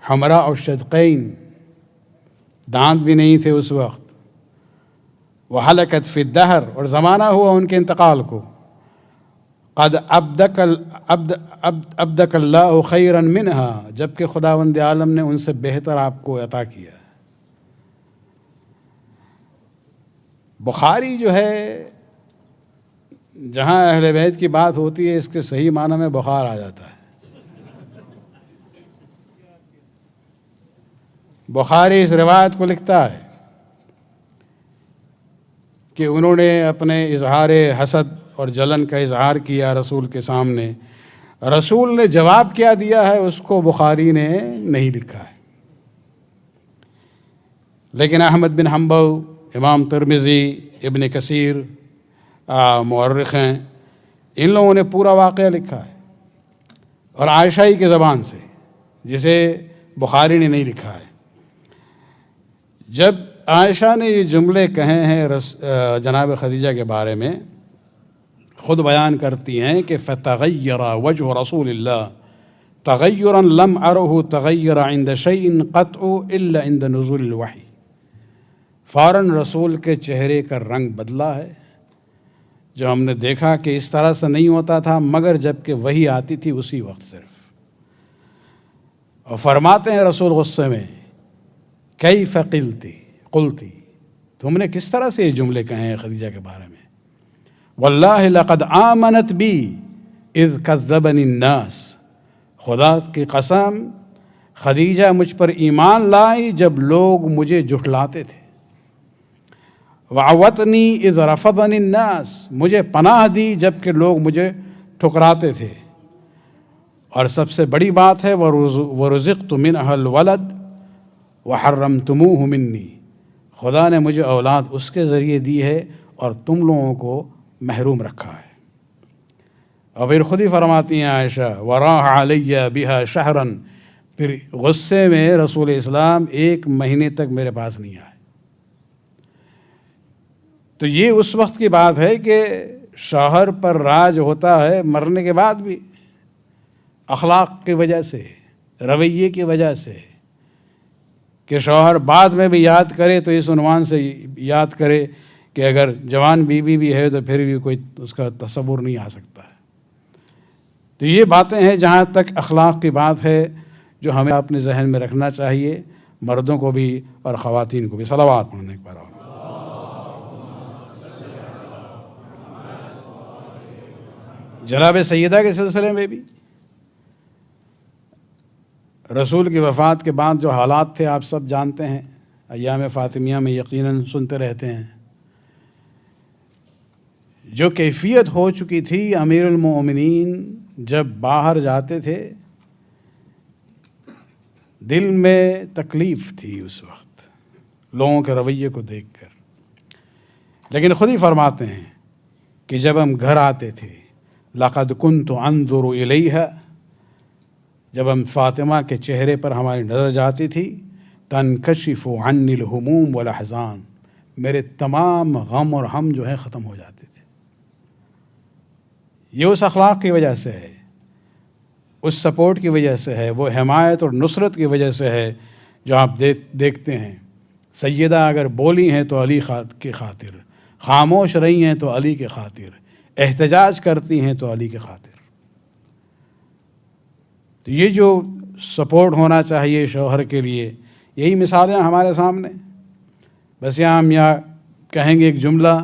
حمراء الشدقین، دانت بھی نہیں تھے اس وقت، وحلقت فی الدہر، اور زمانہ ہوا ان کے انتقال کو، قد ابدک اللہ خیرا منہا، جبکہ خداوند عالم نے ان سے بہتر آپ کو عطا کیا۔ بخاری جو ہے، جہاں اہل بیت کی بات ہوتی ہے اس کے صحیح معنی میں بخار آ جاتا ہے۔ بخاری اس روایت کو لکھتا ہے کہ انہوں نے اپنے اظہار حسد اور جلن کا اظہار کیا رسول کے سامنے، رسول نے جواب کیا دیا ہے اس کو بخاری نے نہیں لکھا ہے، لیکن احمد بن حنبل، امام ترمذی، ابن کثیر مورخ ہیں، ان لوگوں نے پورا واقعہ لکھا ہے، اور عائشہ ہی کی زبان سے، جسے بخاری نے نہیں لکھا ہے۔ جب عائشہ نے یہ جملے کہے ہیں جناب خدیجہ کے بارے میں، خود بیان کرتی ہیں کہ فَتَغَيَّرَ وَجْهُ رَسُولِ اللَّهِ تَغَيُّرًا لَمْ أَرَهُ تَغَيَّرَ عِنْدَ شَيْءٍ قَطْعُ إِلَّا عِنْدَ نُزُولِ الْوَحْيِ، فوراً رسول کے چہرے کا رنگ بدلا ہے، جو ہم نے دیکھا کہ اس طرح سے نہیں ہوتا تھا مگر جب کہ وحی آتی تھی اسی وقت صرف۔ اور فرماتے ہیں رسول غصے میں، کیف قلتی، تم نے کس طرح سے یہ جملے کہے ہیں خدیجہ کے بارے میں؟ واللہ لقد آمنت بی اذ کذبنی الناس، خدا کی قسم خدیجہ مجھ پر ایمان لائی جب لوگ مجھے جھٹلاتے تھے، وعوتنی اذ رفضنی الناس، مجھے پناہ دی جب کہ لوگ مجھے ٹھکراتے تھے، اور سب سے بڑی بات ہے ورزقت منها الولد وحرمتموه منی، خدا نے مجھے اولاد اس کے ذریعے دی ہے اور تم لوگوں کو محروم رکھا ہے۔ اور پھر خود ہی فرماتی ہیں عائشہ، وراح علی بها شہرا، پھر غصے میں رسول اسلام 1 مہینے تک میرے پاس نہیں آئے۔ تو یہ اس وقت کی بات ہے کہ شوہر پر راج ہوتا ہے مرنے کے بعد بھی، اخلاق کی وجہ سے، رویے کی وجہ سے، کہ شوہر بعد میں بھی یاد کرے تو اس عنوان سے یاد کرے کہ اگر جوان بیوی بھی ہے تو پھر بھی کوئی اس کا تصور نہیں آ سکتا ہے۔ تو یہ باتیں ہیں جہاں تک اخلاق کی بات ہے جو ہمیں اپنے ذہن میں رکھنا چاہیے، مردوں کو بھی اور خواتین کو بھی۔ صلوات پڑھنے ایک بار اور۔ جناب سیدہ کے سلسلے میں بھی رسول کی وفات کے بعد جو حالات تھے آپ سب جانتے ہیں، ایام فاطمیہ میں یقیناً سنتے رہتے ہیں، جو کیفیت ہو چکی تھی امیر المومنین جب باہر جاتے تھے دل میں تکلیف تھی اس وقت لوگوں کے رویے کو دیکھ کر، لیکن خود ہی فرماتے ہیں کہ جب ہم گھر آتے تھے لقد كنت انظر الیہا، جب ہم فاطمہ کے چہرے پر ہماری نظر جاتی تھی تنکشف عنی الہموم والاحزان، میرے تمام غم اور ہم جو ہے ختم ہو جاتے تھے۔ یہ اس اخلاق کی وجہ سے ہے، اس سپورٹ کی وجہ سے ہے، وہ حمایت اور نصرت کی وجہ سے ہے جو آپ دیکھتے ہیں۔ سیدہ اگر بولی ہیں تو علی کی خاطر، خاموش رہی ہیں تو علی کی خاطر، احتجاج کرتی ہیں تو علی کی خاطر۔ تو یہ جو سپورٹ ہونا چاہیے شوہر کے لیے، یہی مثالیں ہمارے سامنے۔ بس یہاں ہم کہیں گے ایک جملہ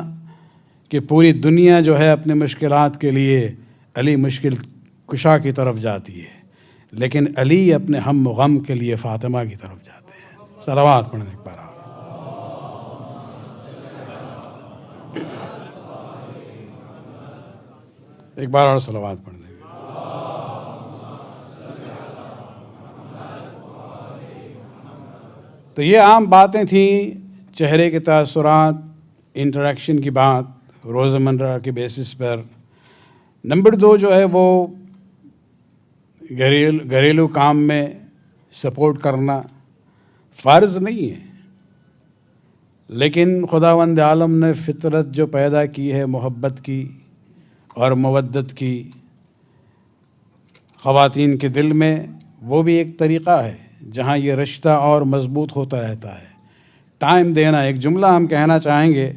کہ پوری دنیا جو ہے اپنے مشکلات کے لیے علی مشکل کشا کی طرف جاتی ہے، لیکن علی اپنے ہم و غم کے لیے فاطمہ کی طرف جاتے ہیں۔ صلوات پڑھنے ایک بار ایک بار اور صلوات پڑھ دیں گے۔ تو یہ عام باتیں تھیں، چہرے کے تاثرات، انٹریکشن کی بات روزمرہ کے بیسس پر۔ نمبر 2 جو ہے وہ گھریلو کام میں سپورٹ کرنا فرض نہیں ہے، لیکن خداوند عالم نے فطرت جو پیدا کی ہے محبت کی اور مودت کی خواتین کے دل میں، وہ بھی ایک طریقہ ہے جہاں یہ رشتہ اور مضبوط ہوتا رہتا ہے۔ ٹائم دینا، ایک جملہ ہم کہنا چاہیں گے،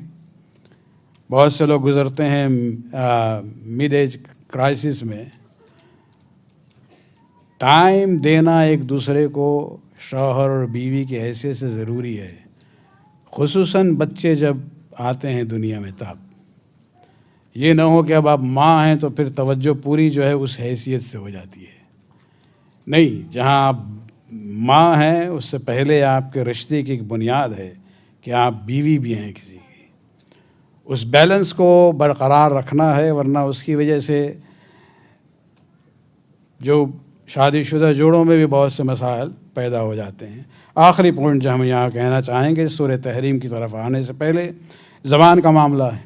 بہت سے لوگ گزرتے ہیں مڈ ایج کرائسس میں۔ ٹائم دینا ایک دوسرے کو شوہر اور بیوی کی حیثیت سے ضروری ہے، خصوصاً بچے جب آتے ہیں دنیا میں تب۔ یہ نہ ہو کہ اب آپ ماں ہیں تو پھر توجہ پوری جو ہے اس حیثیت سے ہو جاتی ہے۔ نہیں، جہاں آپ ماں ہیں اس سے پہلے آپ کے رشتے کی ایک بنیاد ہے کہ آپ بیوی بھی ہیں کسی کی۔ اس بیلنس کو برقرار رکھنا ہے، ورنہ اس کی وجہ سے جو شادی شدہ جوڑوں میں بھی بہت سے مسائل پیدا ہو جاتے ہیں۔ آخری پوائنٹ جو ہم یہاں کہنا چاہیں گے سورہ تحریم کی طرف آنے سے پہلے، زبان کا معاملہ ہے۔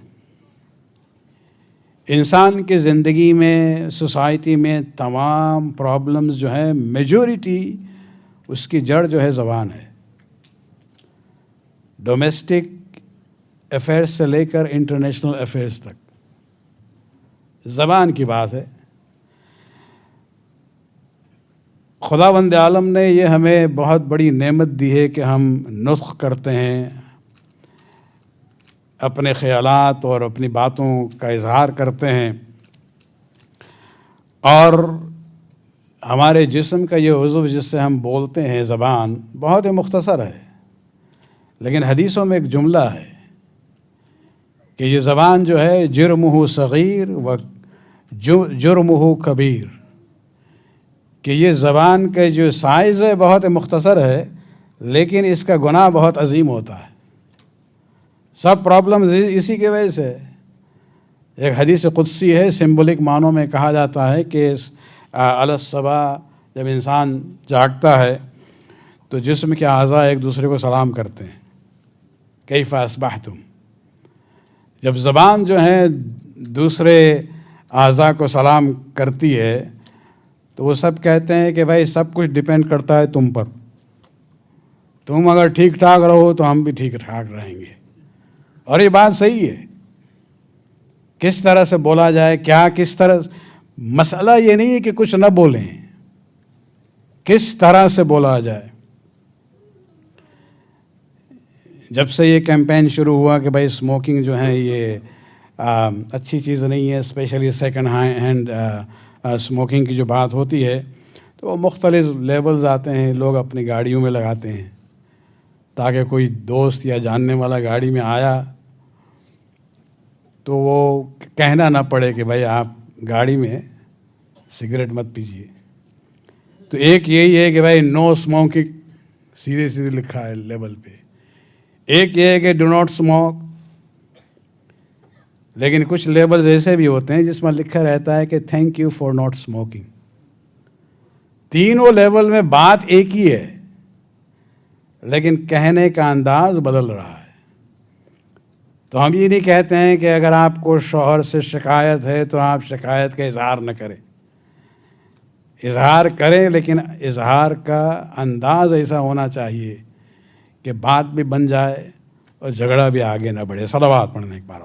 انسان کی زندگی میں، سوسائٹی میں تمام پرابلمز جو ہیں، میجورٹی اس کی جڑ جو ہے زبان ہے۔ ڈومیسٹک افیئرس سے لے کر انٹرنیشنل افیئرس تک زبان کی بات ہے۔ خداوند عالم نے یہ ہمیں بہت بڑی نعمت دی ہے کہ ہم نطق کرتے ہیں، اپنے خیالات اور اپنی باتوں کا اظہار کرتے ہیں، اور ہمارے جسم کا یہ عضو جس سے ہم بولتے ہیں، زبان، بہت ہی مختصر ہے، لیکن حدیثوں میں ایک جملہ ہے کہ یہ زبان جو ہے جرمہ صغیر و جرمہ کبیر، کہ یہ زبان کا جو سائز ہے بہت مختصر ہے، لیکن اس کا گناہ بہت عظیم ہوتا ہے۔ سب پرابلمز اسی کی وجہ سے۔ ایک حدیث قدسی ہے، سمبولک معنوں میں کہا جاتا ہے کہ علی الصباح جب انسان جاگتا ہے تو جسم کے اعضاء ایک دوسرے کو سلام کرتے ہیں، کیف اصبحتم۔ جب زبان جو ہے دوسرے اعضاء کو سلام کرتی ہے تو وہ سب کہتے ہیں کہ بھائی سب کچھ ڈیپینڈ کرتا ہے تم پر، تم اگر ٹھیک ٹھاک رہو تو ہم بھی ٹھیک ٹھاک رہیں گے۔ اور یہ بات صحیح ہے، کس طرح سے بولا جائے، کیا کس طرح، مسئلہ یہ نہیں ہے کہ کچھ نہ بولیں، کس طرح سے بولا جائے۔ جب سے یہ کیمپین شروع ہوا کہ بھائی اسموکنگ جو ہے یہ اچھی چیز نہیں ہے، اسپیشلی سیکنڈ ہینڈ اسموکنگ کی جو بات ہوتی ہے، تو وہ مختلف لیبلز آتے ہیں، لوگ اپنی گاڑیوں میں لگاتے ہیں تاکہ کوئی دوست یا جاننے والا گاڑی میں آیا تو وہ کہنا نہ پڑے کہ بھائی آپ گاڑی میں سگریٹ مت پیجیے۔ تو ایک یہی ہے کہ بھائی نو اسموکنگ سیدھے سیدھے لکھا ہے لیبل پہ، ایک یہ ہے کہ ڈو ناٹ اسموک، لیکن کچھ لیبلز ایسے بھی ہوتے ہیں جس میں لکھا رہتا ہے کہ thank you for not smoking. تینوں لیول میں بات ایک ہی ہے لیکن کہنے کا انداز بدل رہا ہے. تو ہم یہ نہیں کہتے ہیں کہ اگر آپ کو شوہر سے شکایت ہے تو آپ شکایت کا اظہار نہ کریں. اظہار کریں لیکن اظہار کا انداز ایسا ہونا چاہیے کہ بات بھی بن جائے اور جھگڑا بھی آگے نہ بڑھے. صلوات پڑھنے ایک بار.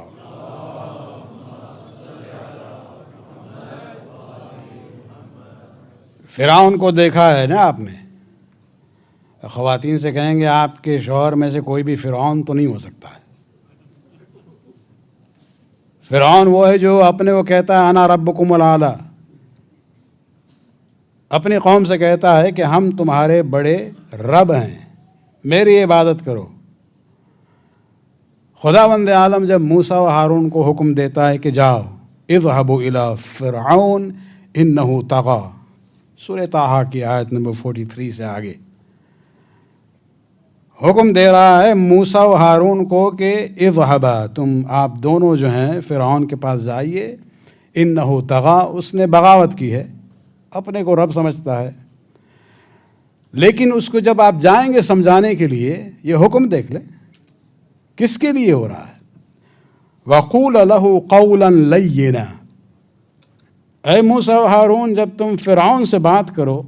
فرعون کو دیکھا ہے نا آپ نے. خواتین سے کہیں گے آپ کے شوہر میں سے کوئی بھی فرعون تو نہیں ہو سکتا ہے. فرعون وہ ہے جو اپنے کو کہتا ہے انا ربکم الاعلی. اپنی قوم سے کہتا ہے کہ ہم تمہارے بڑے رب ہیں, میری عبادت کرو. خداوند عالم جب موسیٰ و ہارون کو حکم دیتا ہے کہ جاؤ اذهبوا الی فرعون انہ طغی, سورہ طٰہٰ کی آیت نمبر 43 سے آگے حکم دے رہا ہے موسیٰ و ہارون کو کہ اذهبا, تم آپ دونوں جو ہیں فرعون کے پاس جائیے. انہ طغی, اس نے بغاوت کی ہے, اپنے کو رب سمجھتا ہے. لیکن اس کو جب آپ جائیں گے سمجھانے کے لیے, یہ حکم دیکھ لیں کس کے لیے ہو رہا ہے. وَقُولَ لَهُ قَوْلًا لَيِّنًا, اے موسیٰ و ہارون جب تم فرعون سے بات کرو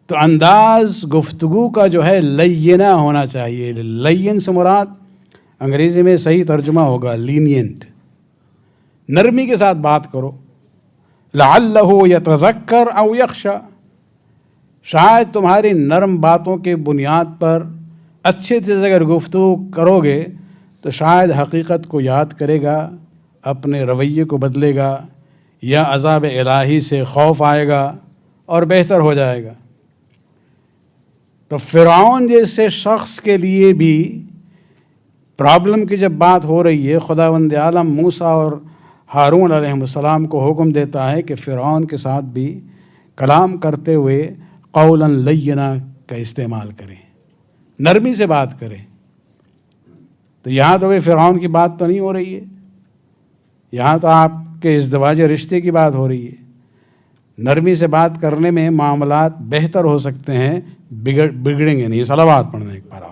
تو انداز گفتگو کا جو ہے لینا ہونا چاہیے. لین سے مراد انگریزی میں صحیح ترجمہ ہوگا لینینٹ, نرمی کے ساتھ بات کرو. لعلہ یتذکر او یخشی, شاید تمہاری نرم باتوں کے بنیاد پر اچھے سے اگر گفتگو کرو گے تو شاید حقیقت کو یاد کرے گا, اپنے رویے کو بدلے گا, یا عذاب الہی سے خوف آئے گا اور بہتر ہو جائے گا. تو فرعون جیسے شخص کے لیے بھی پرابلم کی جب بات ہو رہی ہے, خداوند عالم موسیٰ اور ہارون علیہ السلام کو حکم دیتا ہے کہ فرعون کے ساتھ بھی کلام کرتے ہوئے قولاً لینا کا استعمال کریں, نرمی سے بات کریں. تو یہاں تو فرعون کی بات تو نہیں ہو رہی ہے, یہاں تو آپ کے ازدواج رشتے کی بات ہو رہی ہے. نرمی سے بات کرنے میں معاملات بہتر ہو سکتے ہیں, بگڑیں گے نہیں. صلوات پڑھنے ایک بار.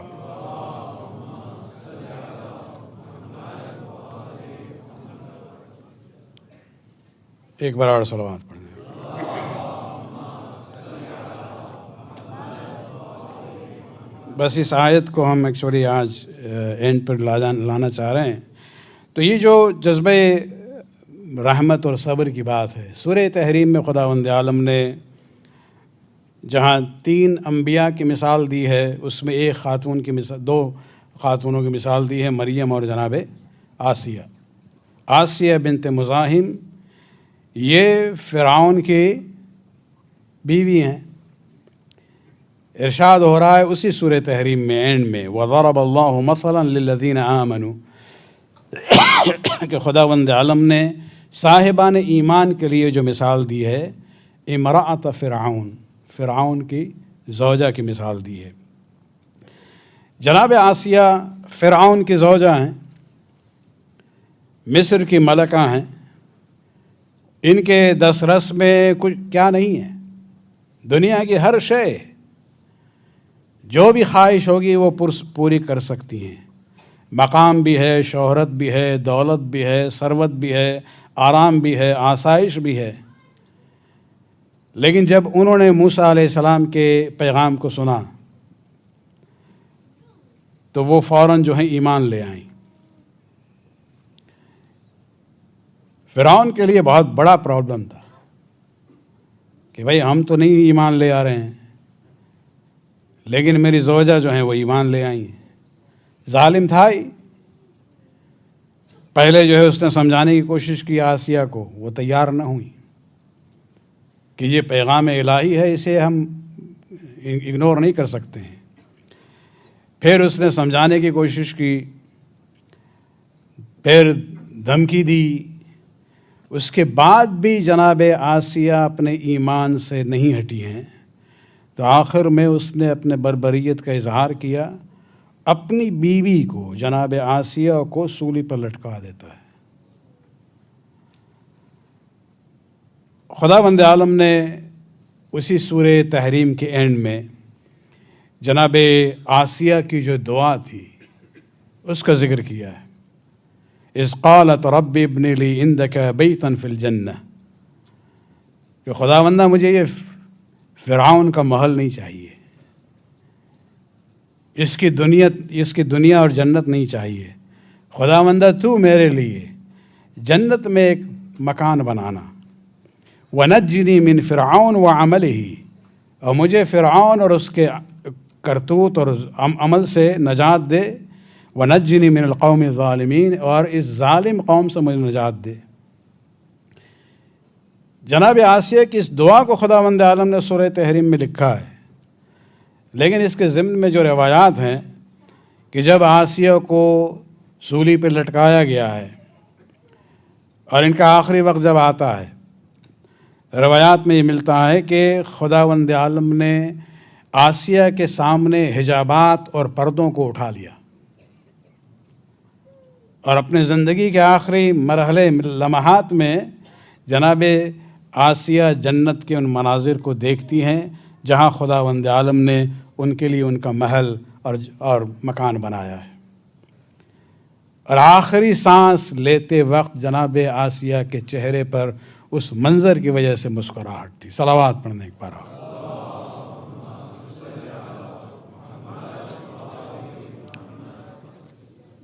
ایک بار اور صلوات پڑھنے. بس اس آیت کو ہم ایکچولی آج اینڈ پر لانا چاہ رہے ہیں. تو یہ جو جذبہ رحمت اور صبر کی بات ہے, سورہ تحریم میں خداوند عالم نے جہاں 3 انبیاء کی مثال دی ہے, اس میں ایک خاتون کی مثال, 2 خاتونوں کی مثال دی ہے, مریم اور جناب آسیہ. آسیہ بنت مزاحم یہ فرعون کی بیوی ہیں. ارشاد ہو رہا ہے اسی سورہ تحریم میں اینڈ میں, وَضَرَبَ اللَّهُ مَثَلًا لِلَّذِينَ آمَنُوا, کہ خداوند عالم نے صاحبان ایمان کے لیے جو مثال دی ہے, امرأۃ فرعون, فرعون کی زوجہ کی مثال دی ہے. جناب آسیہ فرعون کی زوجہ ہیں, مصر کی ملکہ ہیں. ان کے دسترس میں کچھ کیا نہیں ہے, دنیا کی ہر شے جو بھی خواہش ہوگی وہ پوری کر سکتی ہیں. مقام بھی ہے, شہرت بھی ہے, دولت بھی ہے, ثروت بھی ہے, آرام بھی ہے, آسائش بھی ہے. لیکن جب انہوں نے موسیٰ علیہ السلام کے پیغام کو سنا تو وہ فوراً جو ہیں ایمان لے آئیں. فرعون کے لیے بہت بڑا پرابلم تھا کہ بھائی ہم تو نہیں ایمان لے آ رہے ہیں, لیکن میری زوجہ جو ہیں وہ ایمان لے آئی ہیں. ظالم تھا ہی. پہلے جو ہے اس نے سمجھانے کی کوشش کی آسیہ کو, وہ تیار نہ ہوئی کہ یہ پیغام الہی ہے, اسے ہم اگنور نہیں کر سکتے ہیں. پھر اس نے سمجھانے کی کوشش کی, پھر دھمکی دی. اس کے بعد بھی جناب آسیہ اپنے ایمان سے نہیں ہٹی ہیں. تو آخر میں اس نے اپنے بربریت کا اظہار کیا اپنی بیوی کو جناب آسیہ کو سولی پر لٹکا دیتا ہے۔ خداوند عالم نے اسی سورہ تحریم کے اینڈ میں جناب آسیہ کی جو دعا تھی اس کا ذکر کیا ہے۔ اذ قالت رب ابن لی عندک بیتا فی الجنہ، کہ خداوندہ مجھے یہ فرعون کا محل نہیں چاہیے، اس کی دنیا اور جنت نہیں چاہیے، خداوندہ تو میرے لیے جنت میں ایک مکان بنانا، وَنَجِّنِي مِن فِرْعَوْنَ وَعَمَلِهِ، اور مجھے فرعون اور اس کے کرتوت اور عمل سے نجات دے، وَنَجِّنِي مِنَ الْقَوْمِ الظَّالِمِينَ، اور اس ظالم قوم سے مجھے نجات دے۔ جناب آسیہ کی اس دعا کو خداوند عالم نے سورہ تحریم میں لکھا ہے، لیکن اس کے ضمن میں جو روایات ہیں کہ جب آسیہ کو سولی پہ لٹکایا گیا ہے اور ان کا آخری وقت جب آتا ہے، روایات میں یہ ملتا ہے کہ خداوند عالم نے آسیہ کے سامنے حجابات اور پردوں کو اٹھا لیا اور اپنے زندگی کے آخری مرحلے لمحات میں جناب آسیہ جنت کے ان مناظر کو دیکھتی ہیں جہاں خداوند عالم نے ان کے لیے ان کا محل اور مکان بنایا ہے، اور آخری سانس لیتے وقت جناب آسیہ کے چہرے پر اس منظر کی وجہ سے مسکراہٹ تھی۔ صلوات پڑھنے کے پارا۔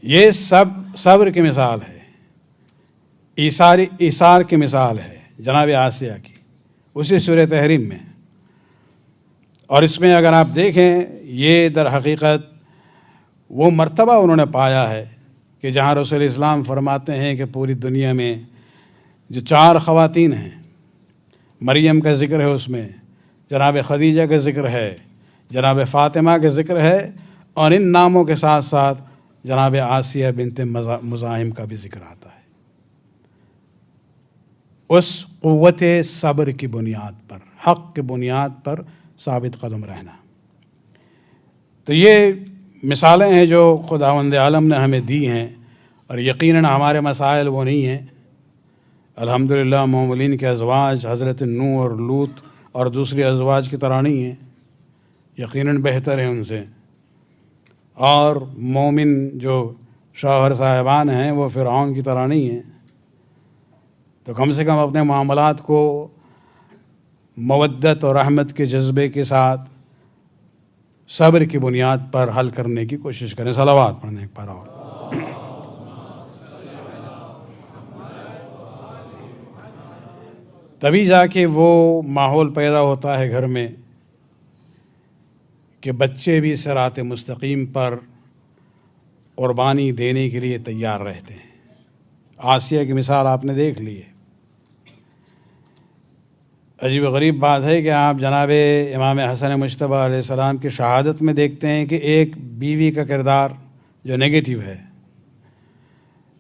یہ سب صبر کی مثال ہے، ایثار کی مثال ہے جناب آسیہ کی، اسی سورہ تحریم میں۔ اور اس میں اگر آپ دیکھیں، یہ در حقیقت وہ مرتبہ انہوں نے پایا ہے کہ جہاں رسول اسلام فرماتے ہیں کہ پوری دنیا میں جو 4 خواتین ہیں، مریم کا ذکر ہے، اس میں جناب خدیجہ کا ذکر ہے، جناب فاطمہ کا ذکر ہے، اور ان ناموں کے ساتھ ساتھ جناب آسیہ بنت مزاحم کا بھی ذکر آتا ہے۔ اس قوت صبر کی بنیاد پر، حق کی بنیاد پر ثابت قدم رہنا۔ تو یہ مثالیں ہیں جو خداوند عالم نے ہمیں دی ہیں، اور یقیناً ہمارے مسائل وہ نہیں ہیں۔ الحمدللہ مومنین کے ازواج حضرت نوح اور لوط اور دوسری ازواج کی طرح نہیں ہیں، یقیناً بہتر ہیں ان سے، اور مومن جو شوہر صاحبان ہیں وہ فرعون کی طرح نہیں ہیں۔ تو کم سے کم اپنے معاملات کو مودت اور رحمت کے جذبے کے ساتھ صبر کی بنیاد پر حل کرنے کی کوشش کریں۔ صلوات پڑھنے پر اور تبھی جا کے وہ ماحول پیدا ہوتا ہے گھر میں کہ بچے بھی صراط مستقیم پر قربانی دینے کے لیے تیار رہتے ہیں۔ آسیہ کی مثال آپ نے دیکھ لی ہے۔ عجیب و غریب بات ہے کہ آپ جناب امام حسن مجتبیٰ علیہ السلام کی شہادت میں دیکھتے ہیں کہ ایک بیوی کا کردار جو نگیٹو ہے،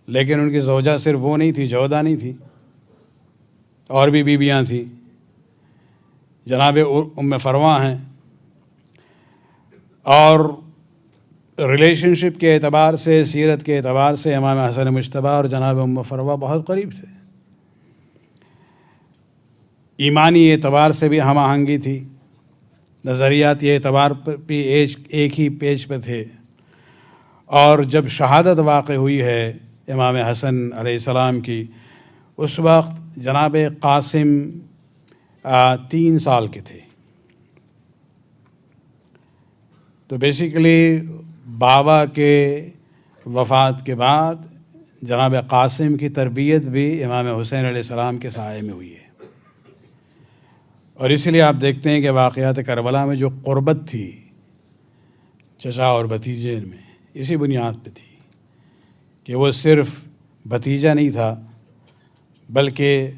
لیکن ان کی زوجہ صرف وہ نہیں تھی، جودہ نہیں تھی، اور بھی بیویاں تھیں۔ جناب ام فروا ہیں، اور ریلیشن شپ کے اعتبار سے، سیرت کے اعتبار سے امام حسن مجتبیٰ اور جناب ام فروا بہت قریب تھے۔ ایمانی اعتبار سے بھی ہم آہنگی تھی، نظریاتی اعتبار پر بھی ایک ہی پیج پہ تھے۔ اور جب شہادت واقع ہوئی ہے امام حسن علیہ السلام کی، اس وقت جناب قاسم 3 سال کے تھے۔ تو بیسیکلی بابا کے وفات کے بعد جناب قاسم کی تربیت بھی امام حسین علیہ السلام کے سائے میں ہوئی ہے، اور اسی لیے آپ دیکھتے ہیں کہ واقعات کربلا میں جو قربت تھی چچا اور بھتیجے میں، اسی بنیاد پہ تھی کہ وہ صرف بھتیجا نہیں تھا بلکہ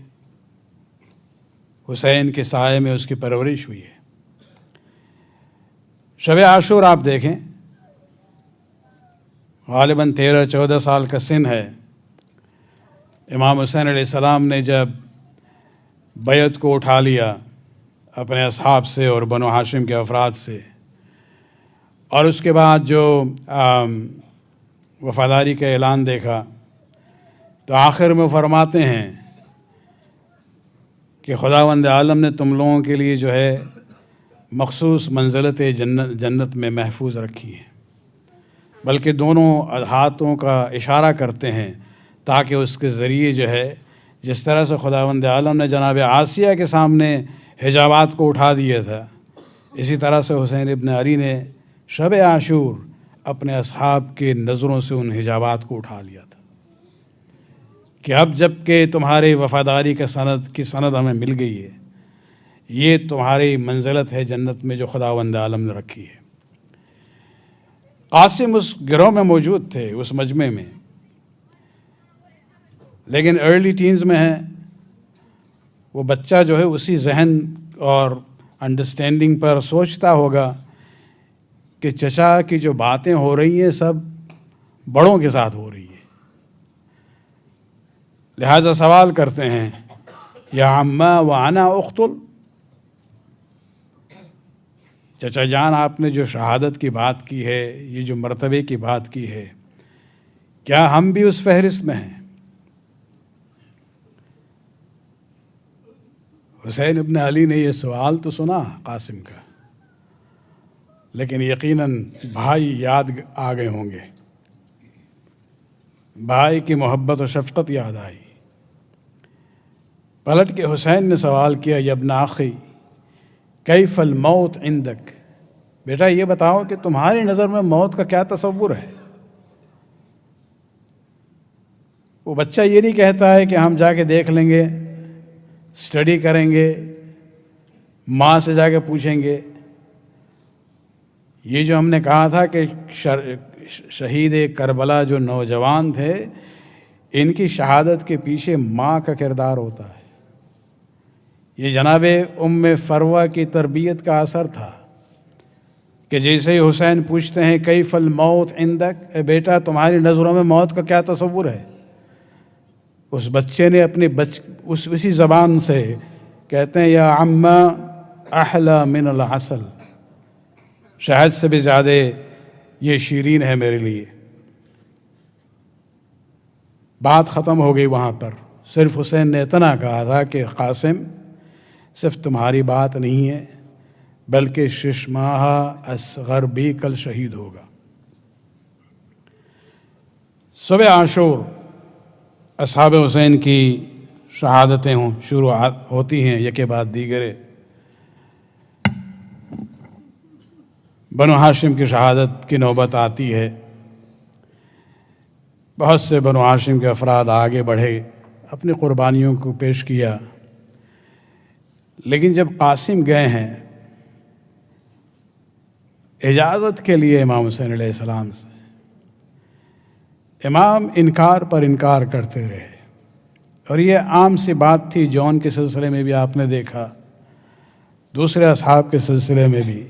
حسین کے سائے میں اس کی پرورش ہوئی ہے۔ شب عاشور آپ دیکھیں، غالباً 13-14 سال کا سن ہے۔ امام حسین علیہ السلام نے جب بیعت کو اٹھا لیا اپنے اصحاب سے اور بنو ہاشم کے افراد سے، اور اس کے بعد جو وفاداری کا اعلان دیکھا تو آخر میں فرماتے ہیں کہ خداوند عالم نے تم لوگوں کے لیے جو ہے مخصوص منزلت جنت میں محفوظ رکھی ہے، بلکہ دونوں ہاتھوں کا اشارہ کرتے ہیں تاکہ اس کے ذریعے جو ہے جس طرح سے خداوند عالم نے جناب آسیہ کے سامنے حجابات کو اٹھا دیا تھا، اسی طرح سے حسین ابن علی نے شب عاشور اپنے اصحاب کے نظروں سے ان حجابات کو اٹھا لیا تھا کہ اب جب کہ تمہاری وفاداری کا سند ہمیں مل گئی ہے، یہ تمہاری منزلت ہے جنت میں جو خداوند عالم نے رکھی ہے۔ قاسم اس گروہ میں موجود تھے، اس مجمع میں، لیکن ارلی ٹینز میں ہے، وہ بچہ جو ہے اسی ذہن اور انڈرسٹینڈنگ پر سوچتا ہوگا کہ چچا کی جو باتیں ہو رہی ہیں سب بڑوں کے ساتھ ہو رہی ہیں، لہذا سوال کرتے ہیں یا عمّا وانا اختل، چچا جان آپ نے جو شہادت کی بات کی ہے، یہ جو مرتبے کی بات کی ہے، کیا ہم بھی اس فہرست میں ہیں؟ حسین ابن علی نے یہ سوال تو سنا قاسم کا، لیکن یقیناً بھائی یاد آ گئے ہوں گے، بھائی کی محبت و شفقت یاد آئی۔ پلٹ کے حسین نے سوال کیا یا ابن اخی کیف الموت عندک، بیٹا یہ بتاؤ کہ تمہاری نظر میں موت کا کیا تصور ہے؟ وہ بچہ یہ نہیں کہتا ہے کہ ہم جا کے دیکھ لیں گے، اسٹڈی کریں گے، ماں سے جا کے پوچھیں گے۔ یہ جو ہم نے کہا تھا کہ شہید کربلا جو نوجوان تھے، ان کی شہادت کے پیچھے ماں کا کردار ہوتا ہے۔ یہ جناب ام فروہ کی تربیت کا اثر تھا کہ جیسے ہی حسین پوچھتے ہیں کیف الموت عندک، اے بیٹا تمہاری نظروں میں موت کا کیا تصور ہے، اس بچے نے اپنی اسی زبان سے کہتے ہیں یا عمّا احلی من العسل، شہد سے بھی زیادہ یہ شیرین ہے میرے لیے۔ بات ختم ہو گئی وہاں پر، صرف حسین نے اتنا کہا تھا کہ قاسم صرف تمہاری بات نہیں ہے بلکہ ششماہ اصغر بھی کل شہید ہوگا۔ صبح عاشور اصحاب حسین کی شہادتیں شروعات ہوتی ہیں یکے بعد دیگرے۔ بنو ہاشم کی شہادت کی نوبت آتی ہے، بہت سے بنو ہاشم کے افراد آگے بڑھے، اپنی قربانیوں کو پیش کیا، لیکن جب قاسم گئے ہیں اجازت کے لیے امام حسین علیہ السلام سے، امام انکار پر انکار کرتے رہے، اور یہ عام سی بات تھی، جون کے سلسلے میں بھی آپ نے دیکھا، دوسرے اصحاب کے سلسلے میں بھی۔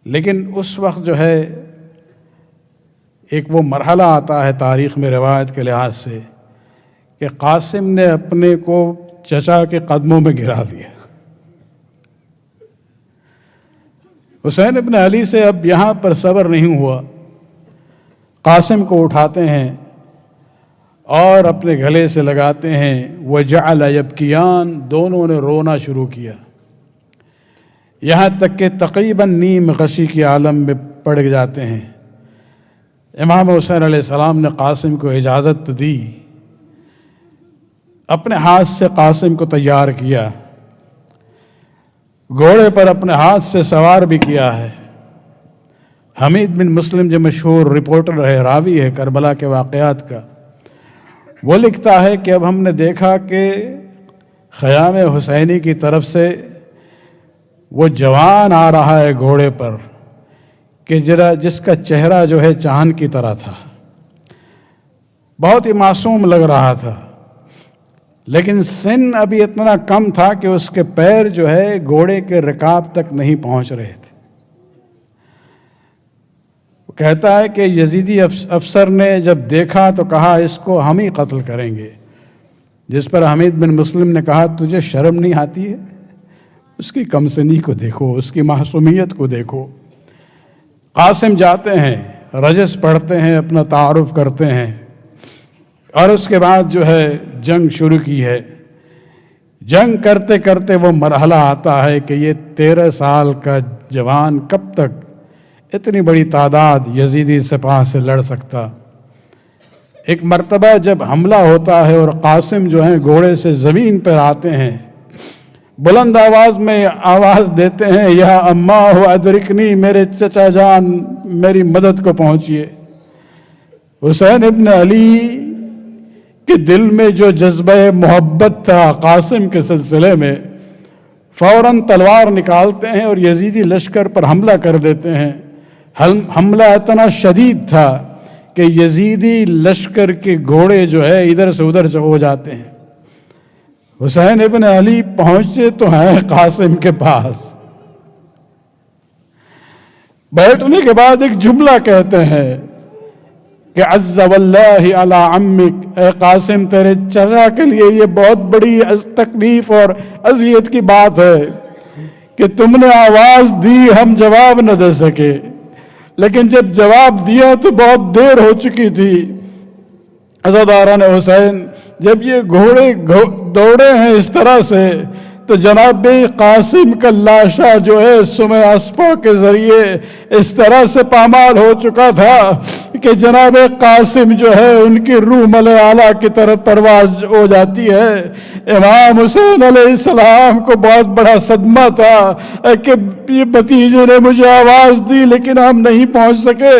لیکن اس وقت جو ہے ایک وہ مرحلہ آتا ہے تاریخ میں روایت کے لحاظ سے کہ قاسم نے اپنے کو چچا کے قدموں میں گرا دیا۔ حسین ابن علی سے اب یہاں پر صبر نہیں ہوا، قاسم کو اٹھاتے ہیں اور اپنے گلے سے لگاتے ہیں، وَجَعَلَ يَبْكِيَانِ، دونوں نے رونا شروع کیا، یہاں تک کہ تقریباً نیم غشی کی عالم میں پڑ جاتے ہیں۔ امام حسین علیہ السلام نے قاسم کو اجازت دی، اپنے ہاتھ سے قاسم کو تیار کیا، گھوڑے پر اپنے ہاتھ سے سوار بھی کیا ہے۔ حمید بن مسلم جو مشہور رپورٹر ہے، راوی ہے کربلا کے واقعات کا، وہ لکھتا ہے کہ اب ہم نے دیکھا کہ خیام حسینی کی طرف سے وہ جوان آ رہا ہے گھوڑے پر کہ جس کا چہرہ جو ہے چاند کی طرح تھا، بہت ہی معصوم لگ رہا تھا، لیکن سن ابھی اتنا کم تھا کہ اس کے پیر جو ہے گھوڑے کے رکاب تک نہیں پہنچ رہے تھے۔ وہ کہتا ہے کہ یزیدی افسر نے جب دیکھا تو کہا اس کو ہم ہی قتل کریں گے، جس پر حمید بن مسلم نے کہا تجھے شرم نہیں آتی ہے؟ اس کی کم سنی کو دیکھو، اس کی معصومیت کو دیکھو۔ قاسم جاتے ہیں، رجس پڑھتے ہیں، اپنا تعارف کرتے ہیں، اور اس کے بعد جو ہے جنگ شروع کی ہے۔ جنگ کرتے کرتے وہ مرحلہ آتا ہے کہ یہ 13 سال کا جوان کب تک اتنی بڑی تعداد یزیدی سپاہ سے لڑ سکتا۔ ایک مرتبہ جب حملہ ہوتا ہے اور قاسم جو ہیں گھوڑے سے زمین پر آتے ہیں، بلند آواز میں آواز دیتے ہیں، یا اماہ ادرکنی، میرے چچا جان میری مدد کو پہنچیے۔ حسین ابن علی کے دل میں جو جذبہ محبت تھا قاسم کے سلسلے میں، فوراً تلوار نکالتے ہیں اور یزیدی لشکر پر حملہ کر دیتے ہیں۔ حملہ اتنا شدید تھا کہ یزیدی لشکر کے گھوڑے جو ہے ادھر سے ادھر سے ہو جاتے ہیں۔ حسین ابن علی پہنچے تو ہیں قاسم کے پاس، بیٹھنے کے بعد ایک جملہ کہتے ہیں کہ عز واللہ علی عمک، اے قاسم تیرے چچا کے لیے یہ بہت بڑی تکلیف اور اذیت کی بات ہے کہ تم نے آواز دی، ہم جواب نہ دے سکے، لیکن جب جواب دیا تو بہت دیر ہو چکی تھی۔ عزاداران حسین، جب یہ گھوڑے دوڑے ہیں اس طرح سے تو جناب قاسم کا لاشا جو ہے سمے اسپا کے ذریعے اس طرح سے پامال ہو چکا تھا کہ جناب قاسم جو ہے ان کی روح ملائے اعلیٰ کی طرف پرواز ہو جاتی ہے۔ امام حسین علیہ السلام کو بہت بڑا صدمہ تھا کہ یہ بھتیجے نے مجھے آواز دی لیکن ہم نہیں پہنچ سکے۔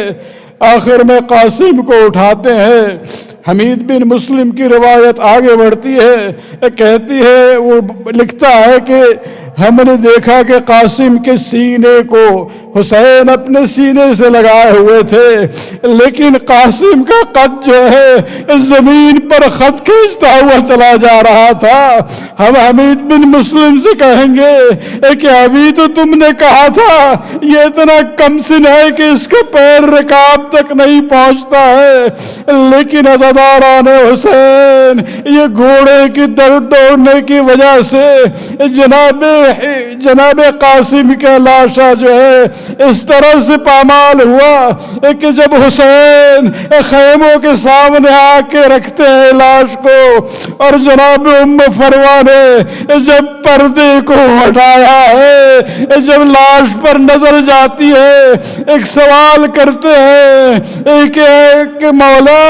آخر میں قاسم کو اٹھاتے ہیں۔ حمید بن مسلم کی روایت آگے بڑھتی ہے، کہتی ہے، وہ لکھتا ہے کہ ہم نے دیکھا کہ قاسم کے سینے کو حسین اپنے سینے سے لگائے ہوئے تھے، لیکن قاسم کا قد جو ہے زمین پر خط کھینچتا ہوا چلا جا رہا تھا۔ ہم حمید بن مسلم سے کہیں گے کہ ابھی تو تم نے کہا تھا یہ اتنا کم سن ہے کہ اس کا پیر رکاب تک نہیں پہنچتا ہے، لیکن عزاداران حسین یہ گھوڑے کی دوڑنے کی وجہ سے جناب قاسم کا لاشا جو ہے اس طرح سے پامال ہوا کہ جب حسین خیموں کے سامنے آ کے رکھتے ہیں لاش کو، اور جناب ام فروا نے جب پردے کو ہٹایا ہے، جب لاش پر نظر جاتی ہے، ایک سوال کرتے ہیں کہ مولا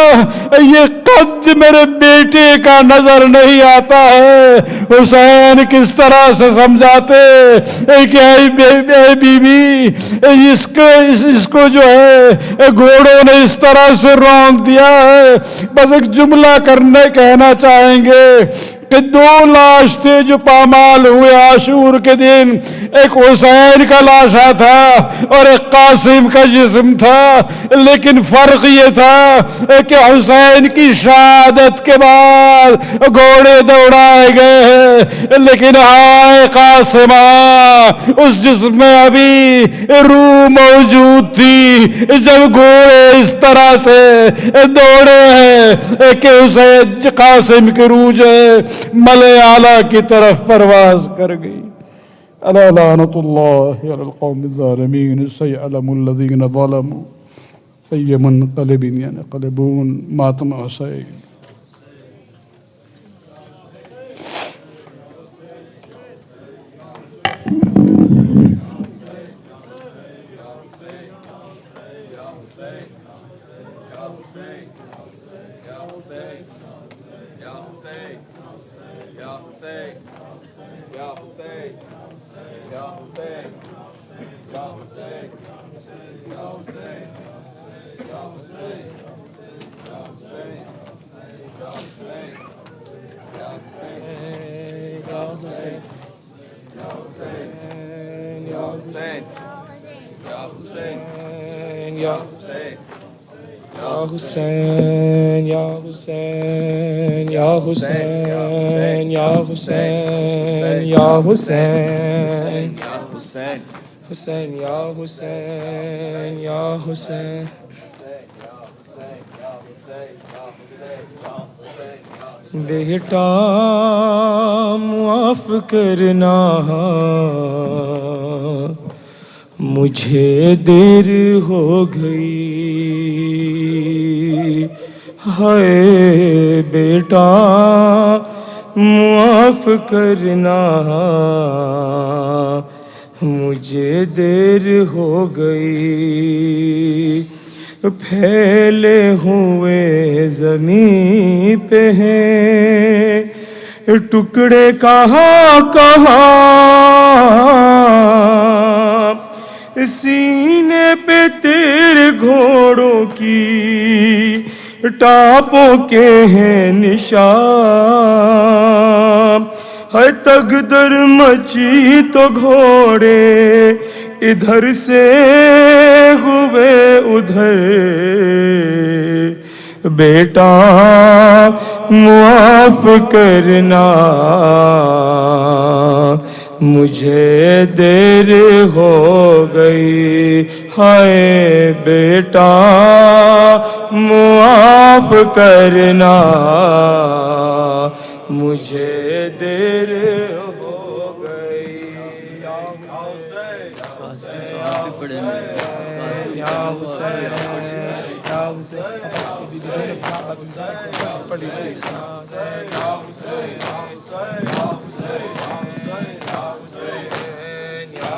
یہ قد میرے بیٹے کا نظر نہیں آتا ہے۔ حسین کس طرح سے سمجھاتے کہ اے بی بی اس کو جو ہے گھوڑوں نے اس طرح سے رونق دیا ہے۔ بس ایک جملہ کہنا چاہیں گے کہ 2 لاش تھے جو پامال ہوئے عاشور کے دن، ایک حسین کا لاشا تھا اور ایک قاسم کا جسم تھا، لیکن فرق یہ تھا کہ حسین کی شہادت کے بعد گھوڑے دوڑائے گئے ہیں، لیکن ہائے قاسمہ اس جسم میں ابھی روح موجود تھی جب گھوڑے اس طرح سے دوڑے ہیں کہ حسین قاسم کی روح جو ہے ملائے اعلیٰ کی طرف پرواز کر گئی۔ الا لعنت اللہ علی القوم الظالمین، سیعلم الذین ظلموا ای منقلب ینقلبون۔ ماتم حسین۔ Hussein, Ya Hussein, Ya Hussein, Ya Hussein, Ya Hussein, Ya Hussein, Hussein, Ya Hussein, Ya Hussein. بیٹا معاف کرنا مجھے دیر ہو گئی ہائے بیٹا معاف کرنا مجھے دیر ہو گئی پھیلے ہوئے زمین پہ ہیں ٹکڑے کہاں کہاں سینے پہ تیرے گھوڑوں کی ٹاپوں کے ہیں نشان ہے تگدر مچی تو گھوڑے ادھر سے ہوئے ادھر بیٹا معاف کرنا مجھے دیر ہو گئی ہائے بیٹا معاف کرنا مجھے دیر ہو گئی یا حسین یا حسین